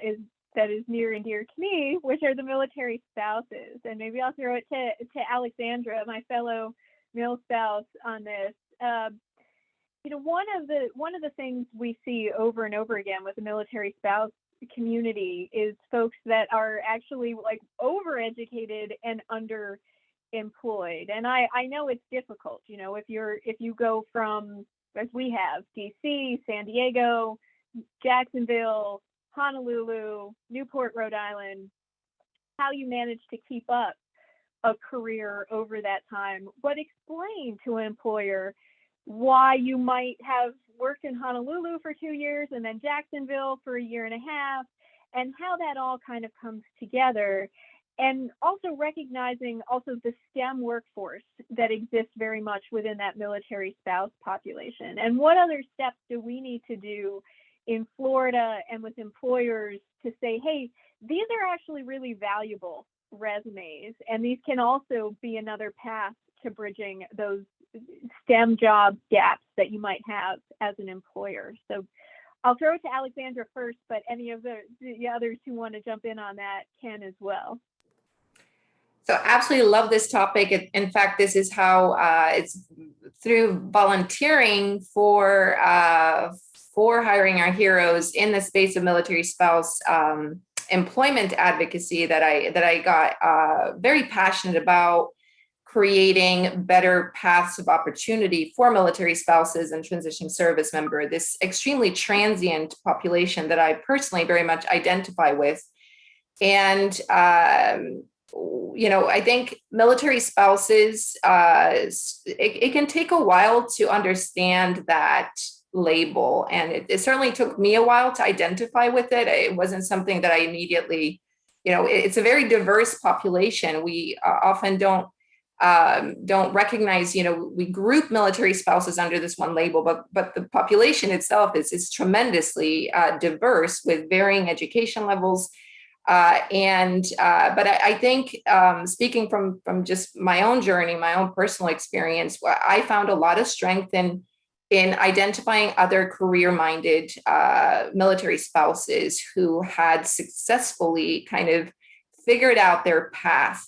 that is near and dear to me, which are the military spouses. And maybe I'll throw it to Alexandra, my fellow male spouse, on this. You know, one of the things we see over and over again with the military spouse community is folks that are actually like overeducated and underemployed. And I know it's difficult. You know, if you go from, as we have, DC, San Diego, Jacksonville, Honolulu, Newport, Rhode Island, how you manage to keep up a career over that time, but explain to an employer why you might have worked in Honolulu for 2 years and then Jacksonville for 1.5 years, and how that all kind of comes together. And also recognizing also the STEM workforce that exists very much within that military spouse population. And what other steps do we need to do in Florida and with employers to say, hey, these are actually really valuable resumes, and these can also be another path to bridging those STEM job gaps that you might have as an employer. So I'll throw it to Alexandra first, but any of the others who want to jump in on that can as well. So absolutely love this topic. In fact, this is how it's through volunteering for hiring our heroes in the space of military spouse employment advocacy that I got very passionate about creating better paths of opportunity for military spouses and transition service member, this extremely transient population that I personally very much identify with. And you know, I think military spouses, it can take a while to understand that label. And it certainly took me a while to identify with it. It wasn't something that I immediately, you know, it's a very diverse population. We often don't recognize, you know, we group military spouses under this one label, but the population itself is tremendously diverse with varying education levels. But I think speaking from just my own journey, my own personal experience, I found a lot of strength in identifying other career-minded military spouses who had successfully kind of figured out their path.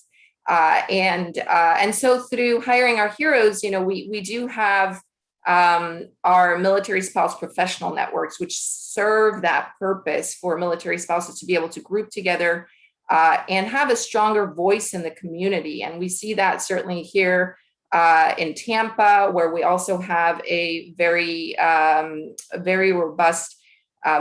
And so through hiring our heroes, you know, we do have our military spouse professional networks, which serve that purpose for military spouses to be able to group together and have a stronger voice in the community. And we see that certainly here in Tampa, where we also have a very robust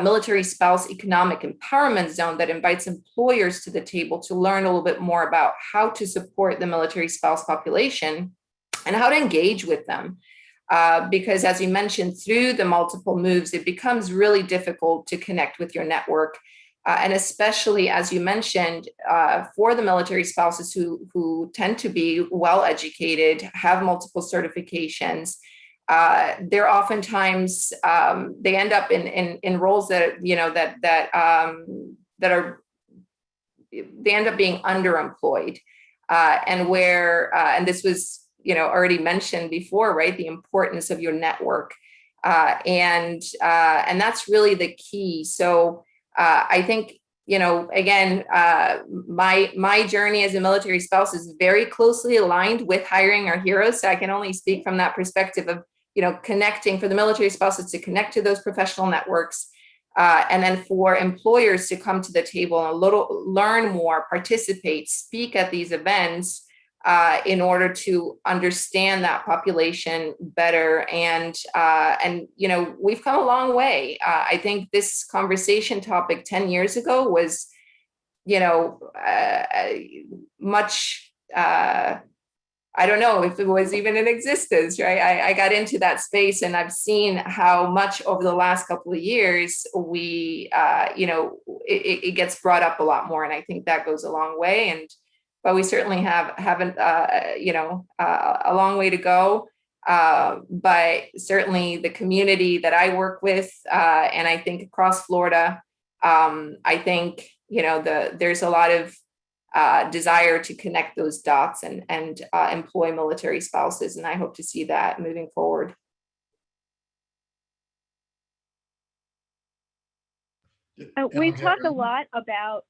military spouse economic empowerment zone that invites employers to the table to learn a little bit more about how to support the military spouse population and how to engage with them. Because as you mentioned, through the multiple moves, it becomes really difficult to connect with your network. And especially, as you mentioned, for the military spouses who tend to be well-educated, have multiple certifications, they're oftentimes, they end up in roles that, they end up being underemployed. And this was, already mentioned before, right? The importance of your network. And that's really the key. So I think, again, my journey as a military spouse is very closely aligned with hiring our heroes. So I can only speak from that perspective of, connecting for the military spouses to connect to those professional networks. And then for employers to come to the table and learn more, participate, speak at these events in order to understand that population better. And we've come a long way. I think this conversation topic 10 years ago was, much, I don't know if it was even in existence, right? I got into that space and I've seen how much over the last couple of years we, it gets brought up a lot more. And I think that goes a long way. But we certainly haven't, a long way to go. But certainly the community that I work with, and I think across Florida, I think, there's a lot of desire to connect those dots and employ military spouses. And I hope to see that moving forward. We've talked a lot about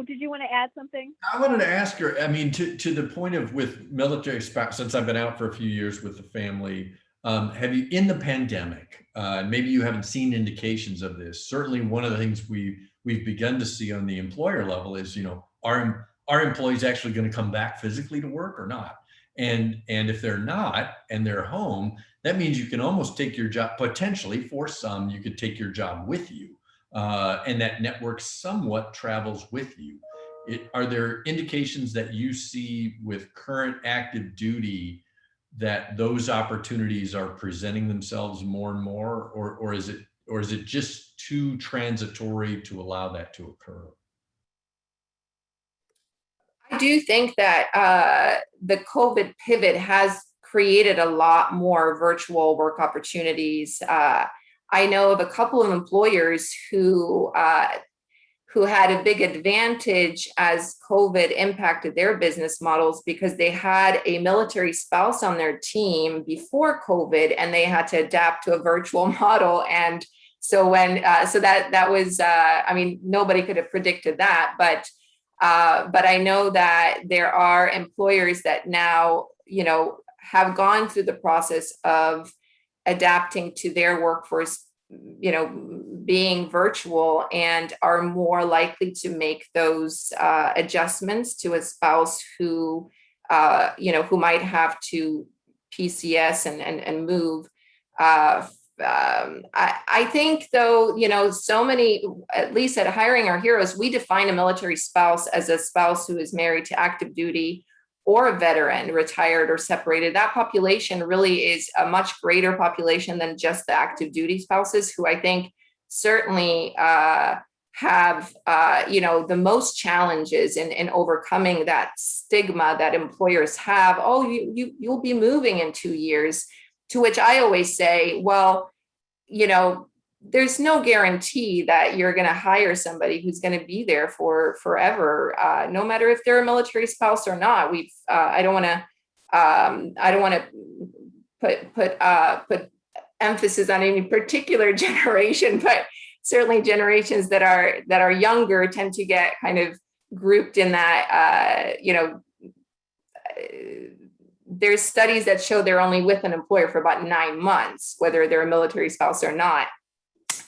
did you want to add something? I wanted to ask her, to the point of with military spouse, since I've been out for a few years with the family, have you, in the pandemic, maybe you haven't seen indications of this. Certainly one of the things we've begun to see on the employer level is, are employees actually going to come back physically to work or not? And if they're not, and they're home, that means you can almost take your job, potentially for some, you could take your job with you. And that network somewhat travels with you. Are there indications that you see with current active duty that those opportunities are presenting themselves more and more, or is it just too transitory to allow that to occur? I do think that the COVID pivot has created a lot more virtual work opportunities. I know of a couple of employers who had a big advantage as COVID impacted their business models because they had a military spouse on their team before COVID and they had to adapt to a virtual model. And so that was, nobody could have predicted that, but I know that there are employers that now, have gone through the process of adapting to their workforce, being virtual, and are more likely to make those adjustments to a spouse who might have to PCS and move. I think though, so many, at least at Hiring Our Heroes, we define a military spouse as a spouse who is married to active duty or a veteran, retired or separated. That population really is a much greater population than just the active duty spouses, who I think certainly have, the most challenges in overcoming that stigma that employers have. Oh, you'll be moving in 2 years, to which I always say, well, there's no guarantee that you're going to hire somebody who's going to be there for forever, no matter if they're a military spouse or not. I don't want to put emphasis on any particular generation, but certainly generations that are younger tend to get kind of grouped in that. There's studies that show they're only with an employer for about 9 months, whether they're a military spouse or not.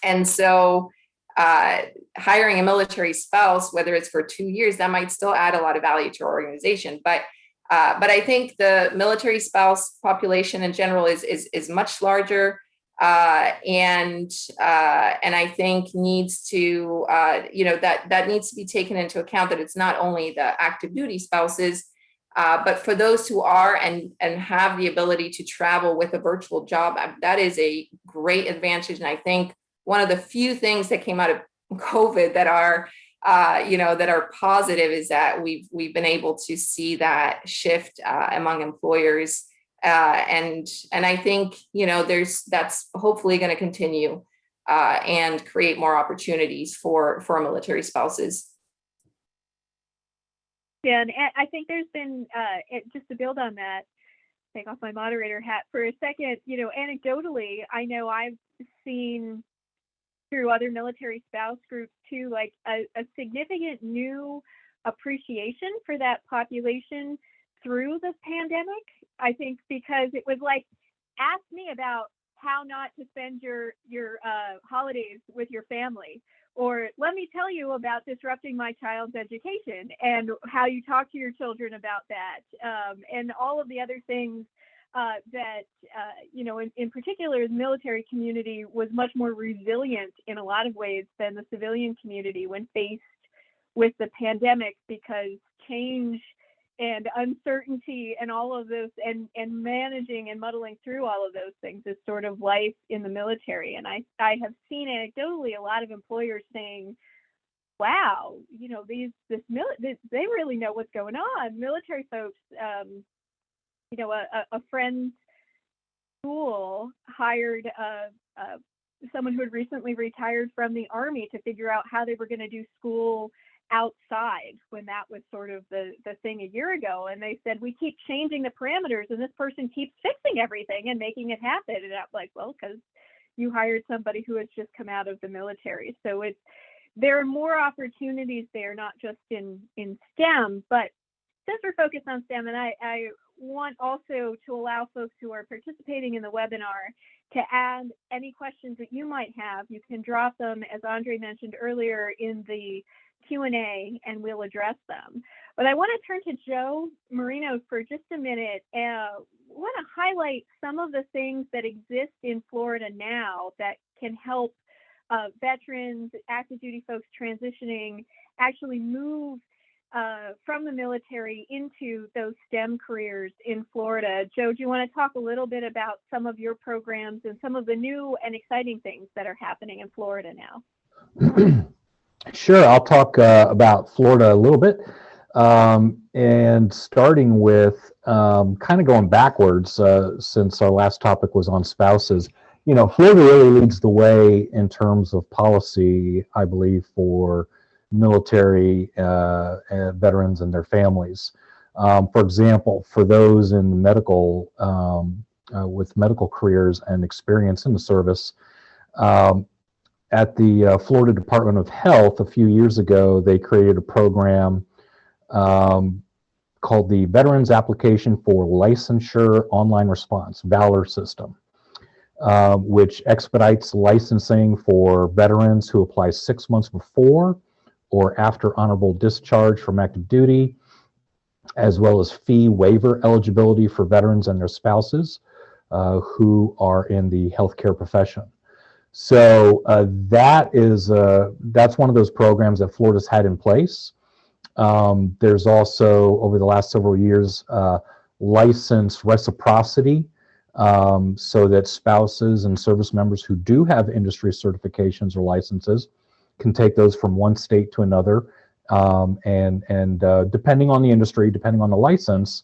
And so hiring a military spouse, whether it's for 2 years, that might still add a lot of value to our organization. But But I think the military spouse population in general is much larger, and I think needs to that needs to be taken into account, that it's not only the active duty spouses, but for those who are and have the ability to travel with a virtual job, that is a great advantage. And I think one of the few things that came out of COVID that are that are positive is that we've been able to see that shift among employers, and I think that's hopefully going to continue and create more opportunities for military spouses. Yeah, and I think there's been just to build on that, take off my moderator hat for a second. Anecdotally, I know I've seen through other military spouse groups too, like a significant new appreciation for that population through the pandemic. I think because it was like, ask me about how not to spend your holidays with your family, or let me tell you about disrupting my child's education and how you talk to your children about that, and all of the other things that, in particular, the military community was much more resilient in a lot of ways than the civilian community when faced with the pandemic, because change and uncertainty and all of those and managing and muddling through all of those things is sort of life in the military. And I have seen anecdotally a lot of employers saying, wow, they really know what's going on. Military folks, a friend's school hired someone who had recently retired from the Army to figure out how they were going to do school outside when that was sort of the thing a year ago. And they said, we keep changing the parameters and this person keeps fixing everything and making it happen. And I'm like, well, because you hired somebody who has just come out of the military. So there are more opportunities there, not just in STEM, but since we're focused on STEM, and I want also to allow folks who are participating in the webinar to add any questions that you might have. You can drop them, as Andre mentioned earlier, in the Q&A, and we'll address them. But I want to turn to Joe Moreno for just a minute. I want to highlight some of the things that exist in Florida now that can help veterans, active duty folks transitioning actually move from the military into those STEM careers in Florida. Joe, do you want to talk a little bit about some of your programs and some of the new and exciting things that are happening in Florida now? Sure, I'll talk about Florida a little bit, and starting with kind of going backwards, since our last topic was on spouses. Florida really leads the way in terms of policy, I believe, for military veterans and their families. For example, for those in medical, with medical careers and experience in the service, at the Florida Department of Health a few years ago, they created a program called the Veterans Application for Licensure Online Response, VALOR system, which expedites licensing for veterans who apply 6 months before or after honorable discharge from active duty, as well as fee waiver eligibility for veterans and their spouses who are in the healthcare profession. So that's one of those programs that Florida's had in place. There's also, over the last several years, licensed reciprocity, so that spouses and service members who do have industry certifications or licenses can take those from one state to another, and depending on the industry, depending on the license,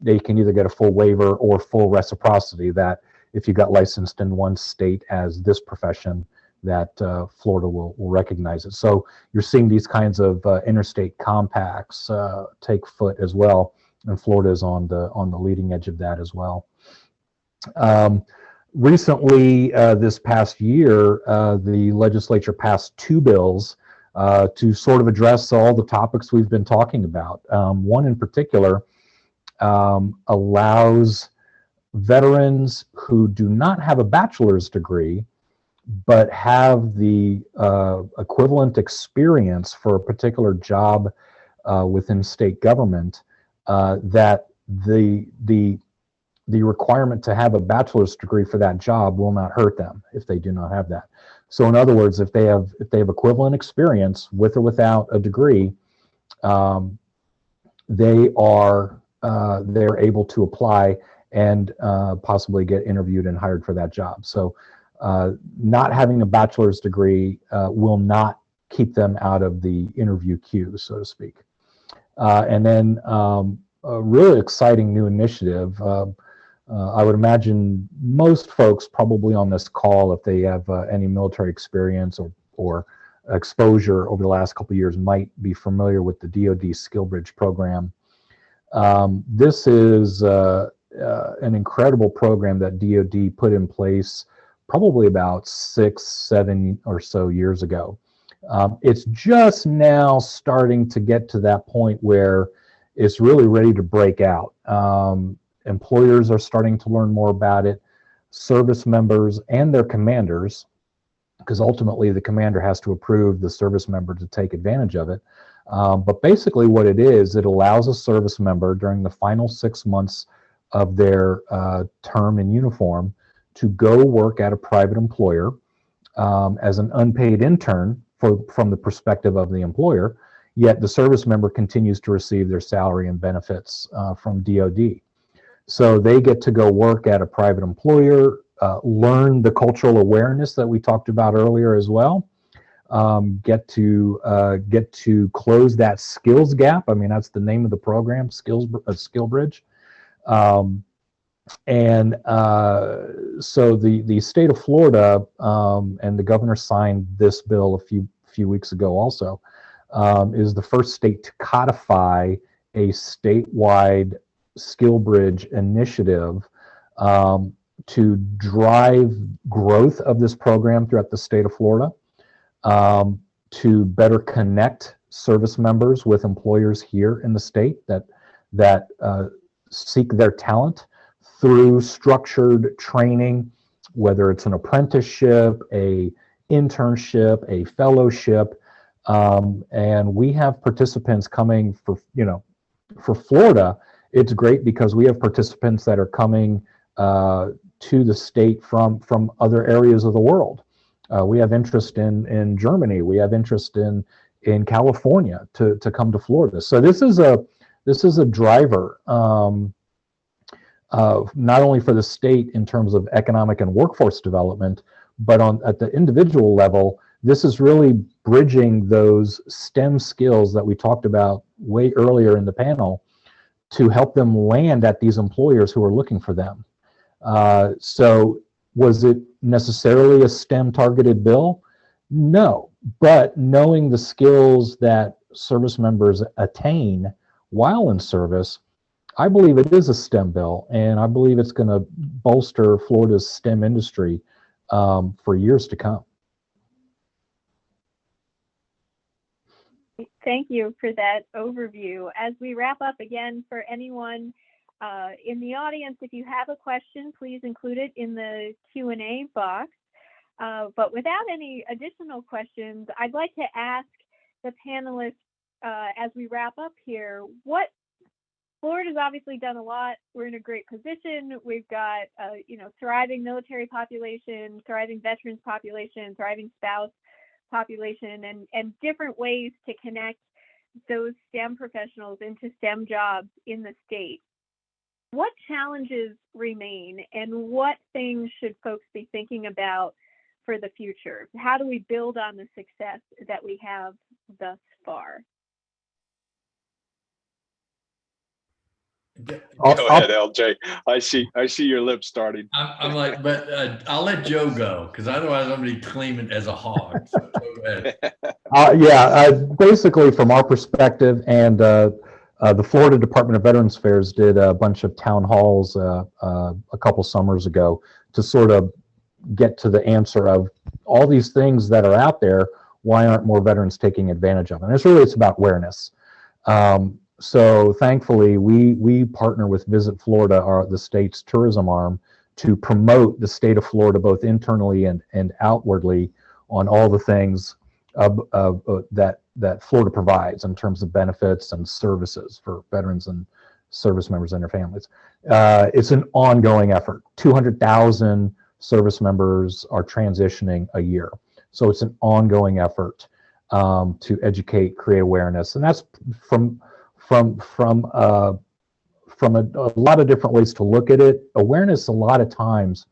they can either get a full waiver or full reciprocity, that if you got licensed in one state as this profession, that Florida will recognize it. So you're seeing these kinds of interstate compacts take foot as well, and Florida is on the leading edge of that as well. Recently, this past year, the legislature passed 2 bills to sort of address all the topics we've been talking about. One in particular allows veterans who do not have a bachelor's degree but have the equivalent experience for a particular job within state government that the requirement to have a bachelor's degree for that job will not hurt them if they do not have that. So in other words, if they have equivalent experience with or without a degree, they're able to apply and possibly get interviewed and hired for that job. So not having a bachelor's degree will not keep them out of the interview queue, so to speak. And then a really exciting new initiative. I would imagine most folks probably on this call, if they have any military experience or exposure over the last couple of years, might be familiar with the DoD Skill Bridge program. This is an incredible program that DoD put in place probably about 6, 7 or so years ago. It's just now starting to get to that point where it's really ready to break out. Employers are starting to learn more about it, service members and their commanders, because ultimately the commander has to approve the service member to take advantage of it. But basically what it is, it allows a service member during the final 6 months of their term in uniform to go work at a private employer as an unpaid intern from the perspective of the employer, yet the service member continues to receive their salary and benefits from DoD. So they get to go work at a private employer, learn the cultural awareness that we talked about earlier as well, get to close that skills gap. I mean, that's the name of the program, Skill Bridge. So the state of Florida and the governor signed this bill a few weeks ago also, is the first state to codify a statewide Skill Bridge initiative to drive growth of this program throughout the state of Florida, to better connect service members with employers here in the state that seek their talent through structured training, whether it's an apprenticeship, a internship, a fellowship, and we have participants coming for Florida. It's great because we have participants that are coming to the state from other areas of the world. We have interest in Germany. We have interest in California to come to Florida. So this is a driver not only for the state in terms of economic and workforce development, but at the individual level, this is really bridging those STEM skills that we talked about way earlier in the panel to help them land at these employers who are looking for them. So was it necessarily a STEM targeted bill? No, but knowing the skills that service members attain while in service, I believe it is a STEM bill, and I believe it's going to bolster Florida's STEM industry for years to come. Thank you for that overview. As we wrap up, again, for anyone in the audience, if you have a question, please include it in the Q&A box. But without any additional questions, I'd like to ask the panelists as we wrap up here, Florida's obviously done a lot. We're in a great position. We've got thriving military population, thriving veterans population, thriving spouse population, and different ways to connect those STEM professionals into STEM jobs in the state. What challenges remain, and what things should folks be thinking about for the future? How do we build on the success that we have thus far? Go ahead, LJ. I see your lips starting. I'm like, but I'll let Joe go, because otherwise I'm going to be claiming as a hog. So go ahead. Basically, from our perspective, and the Florida Department of Veterans Affairs did a bunch of town halls a couple summers ago to sort of get to the answer of all these things that are out there. Why aren't more veterans taking advantage of it? And it's about awareness. So thankfully, we partner with Visit Florida, the state's tourism arm, to promote the state of Florida both internally and outwardly on all the things that Florida provides in terms of benefits and services for veterans service members and their families. It's an ongoing effort. 200,000 service members are transitioning a year. So it's an ongoing effort to educate, create awareness. And that's from a lot of different ways to look at it. Awareness a lot of times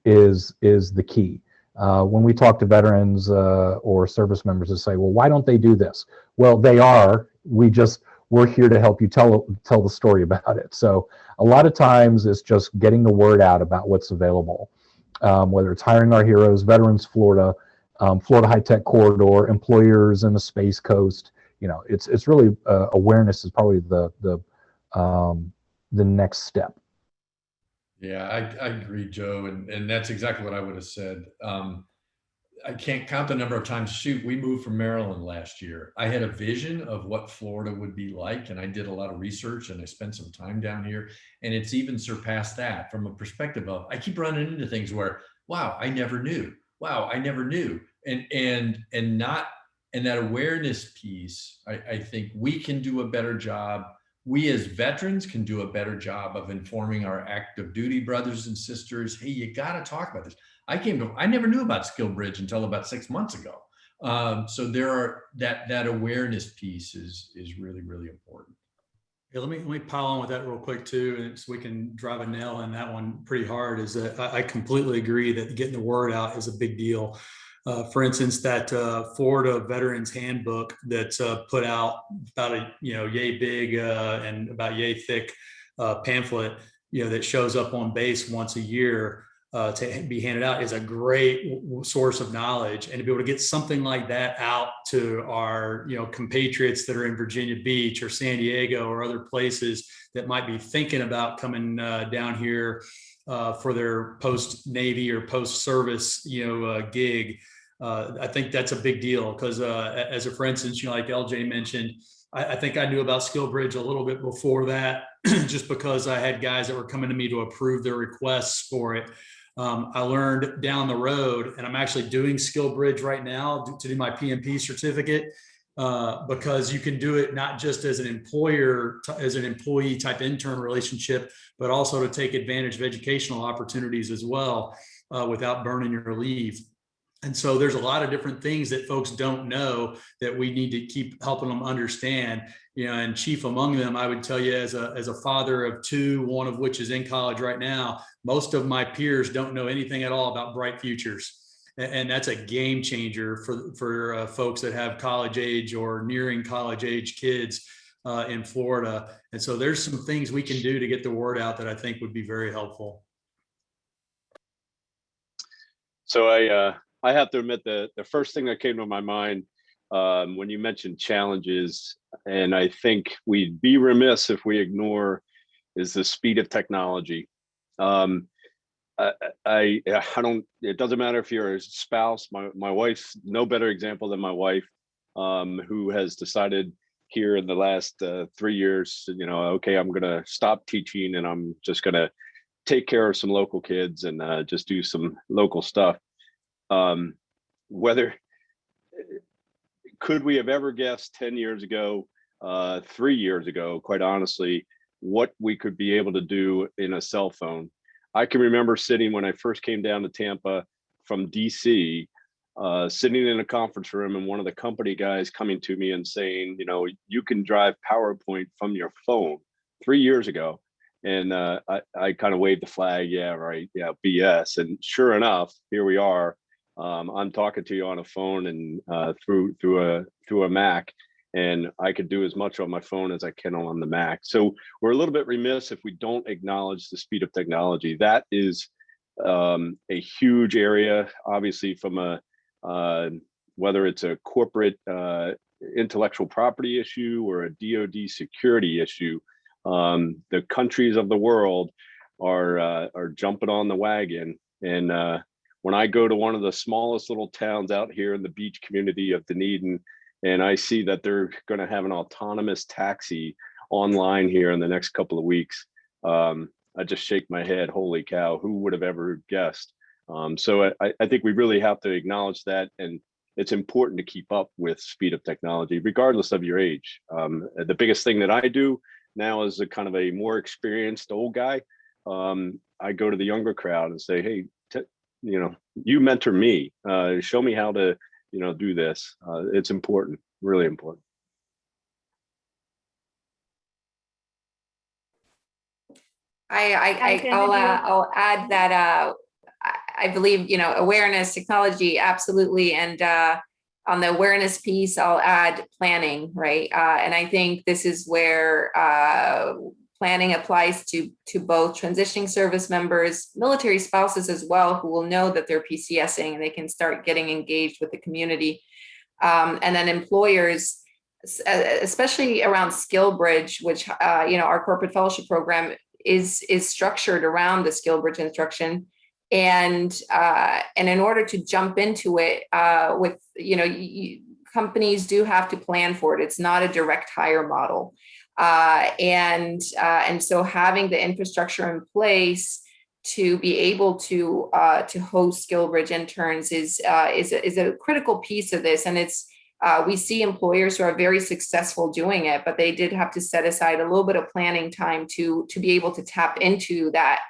is the key. When we talk to veterans or service members and say, well, why don't they do this? Well, they are. We're here to help you tell the story about it. So a lot of times it's just getting the word out about what's available, whether it's Hiring Our Heroes, Veterans Florida, Florida High Tech Corridor, employers in the Space Coast. It's really awareness is probably the next step. Yeah, I agree, Joe, and that's exactly what I would have said. I can't count the number of times. Shoot, we moved from Maryland last year. I had a vision of what Florida would be like, and I did a lot of research, and I spent some time down here, and it's even surpassed that from a perspective of I keep running into things where, wow, I never knew. Wow, I never knew, and that awareness piece. I think we can do a better job. We as veterans can do a better job of informing our active duty brothers and sisters. Hey, you got to talk about this. I never knew about SkillBridge until about 6 months ago. So that awareness piece is really, really important. Yeah, let me pile on with that real quick too, and so we can drive a nail in that one pretty hard. Is that I completely agree that getting the word out is a big deal. For instance, that Florida Veterans Handbook that's put out about a yay big and about yay thick pamphlet, that shows up on base once a year to be handed out is a great source of knowledge. And to be able to get something like that out to our compatriots that are in Virginia Beach or San Diego or other places that might be thinking about coming down here for their post-Navy or post-service, gig. I think that's a big deal because for instance, like LJ mentioned, I think I knew about SkillBridge a little bit before that, just because I had guys that were coming to me to approve their requests for it. I learned down the road, and I'm actually doing SkillBridge right now to do my PMP certificate. Because you can do it not just as an employee type intern relationship, but also to take advantage of educational opportunities as well without burning your leave. And so there's a lot of different things that folks don't know that we need to keep helping them understand, and chief among them, I would tell you as a father of two, one of which is in college right now, most of my peers don't know anything at all about Bright Futures. And that's a game changer for folks that have college age or nearing college age kids in Florida. And so there's some things we can do to get the word out that I think would be very helpful. So I have to admit that the first thing that came to my mind when you mentioned challenges, and I think we'd be remiss if we ignore, is the speed of technology. I don't, it doesn't matter if you're a spouse. My wife's no better example than my wife, who has decided here in the last 3 years, okay, I'm going to stop teaching and I'm just going to take care of some local kids and just do some local stuff. Could we have ever guessed 10 years ago, 3 years ago, quite honestly, what we could be able to do in a cell phone? I can remember sitting when I first came down to Tampa from DC, sitting in a conference room and one of the company guys coming to me and saying, you can drive PowerPoint from your phone 3 years ago. And I kind of waved the flag. Yeah, right. Yeah, BS. And sure enough, here we are. I'm talking to you on a phone and through a Mac, and I could do as much on my phone as I can on the Mac. So we're a little bit remiss if we don't acknowledge the speed of technology. That is a huge area, obviously, from whether it's a corporate intellectual property issue or a DoD security issue. The countries of the world are jumping on the wagon, and when I go to one of the smallest little towns out here in the beach community of Dunedin, and I see that they're going to have an autonomous taxi online here in the next couple of weeks, I just shake my head. Holy cow, who would have ever guessed? So I think we really have to acknowledge that, and it's important to keep up with speed of technology, regardless of your age. The biggest thing that I do now as a kind of a more experienced old guy, I go to the younger crowd and say, hey, you mentor me, show me how to, do this. It's important, really important. I'll add that I believe, awareness, technology, absolutely. And on the awareness piece, I'll add planning, right? And I think this is where planning applies to both transitioning service members, military spouses as well, who will know that they're PCSing and they can start getting engaged with the community. And then employers, especially around SkillBridge, which, our corporate fellowship program is structured around the SkillBridge instruction. And in order to jump into it with, companies do have to plan for it. It's not a direct hire model. And so having the infrastructure in place to be able to host SkillBridge interns is a critical piece of this. And it's we see employers who are very successful doing it, but they did have to set aside a little bit of planning time to be able to tap into that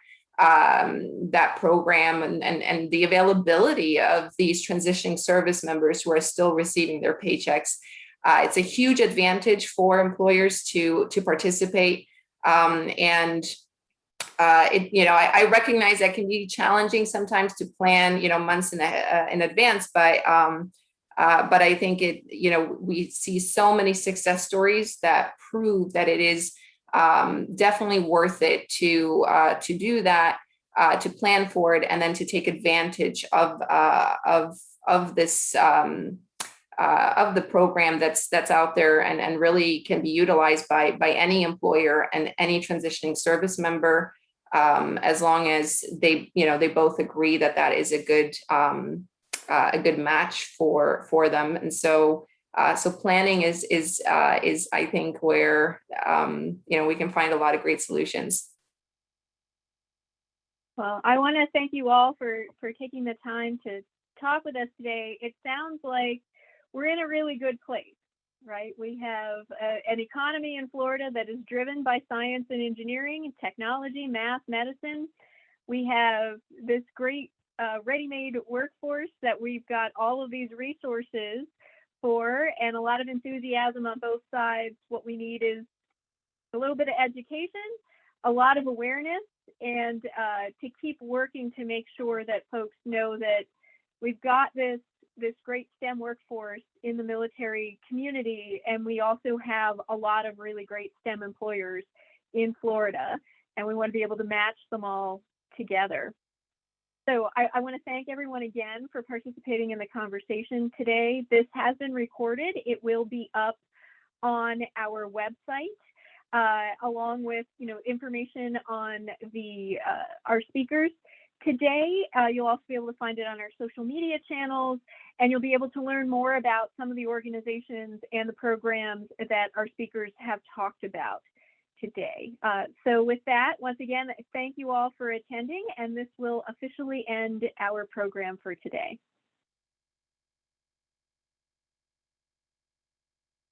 program and the availability of these transitioning service members who are still receiving their paychecks. It's a huge advantage for employers to participate. I recognize that can be challenging sometimes to plan, months in advance, but I think we see so many success stories that prove that it is definitely worth it to do that, to plan for it, and then to take advantage of this of the program that's out there and really can be utilized by any employer and any transitioning service member, as long as they both agree that is a good match for them. And so planning is I think where we can find a lot of great solutions. Well, I want to thank you all for taking the time to talk with us today. It sounds like we're in a really good place, right? We have an economy in Florida that is driven by science and engineering, technology, math, medicine. We have this great ready-made workforce that we've got all of these resources for, and a lot of enthusiasm on both sides. What we need is a little bit of education, a lot of awareness, and to keep working to make sure that folks know that we've got this great STEM workforce in the military community, and we also have a lot of really great STEM employers in Florida, and we want to be able to match them all together. So I want to thank everyone again for participating in the conversation today. This has been recorded. It will be up on our website, along with information on our speakers today. You'll also be able to find it on our social media channels, and you'll be able to learn more about some of the organizations and the programs that our speakers have talked about today. So with that, once again, thank you all for attending, and this will officially end our program for today.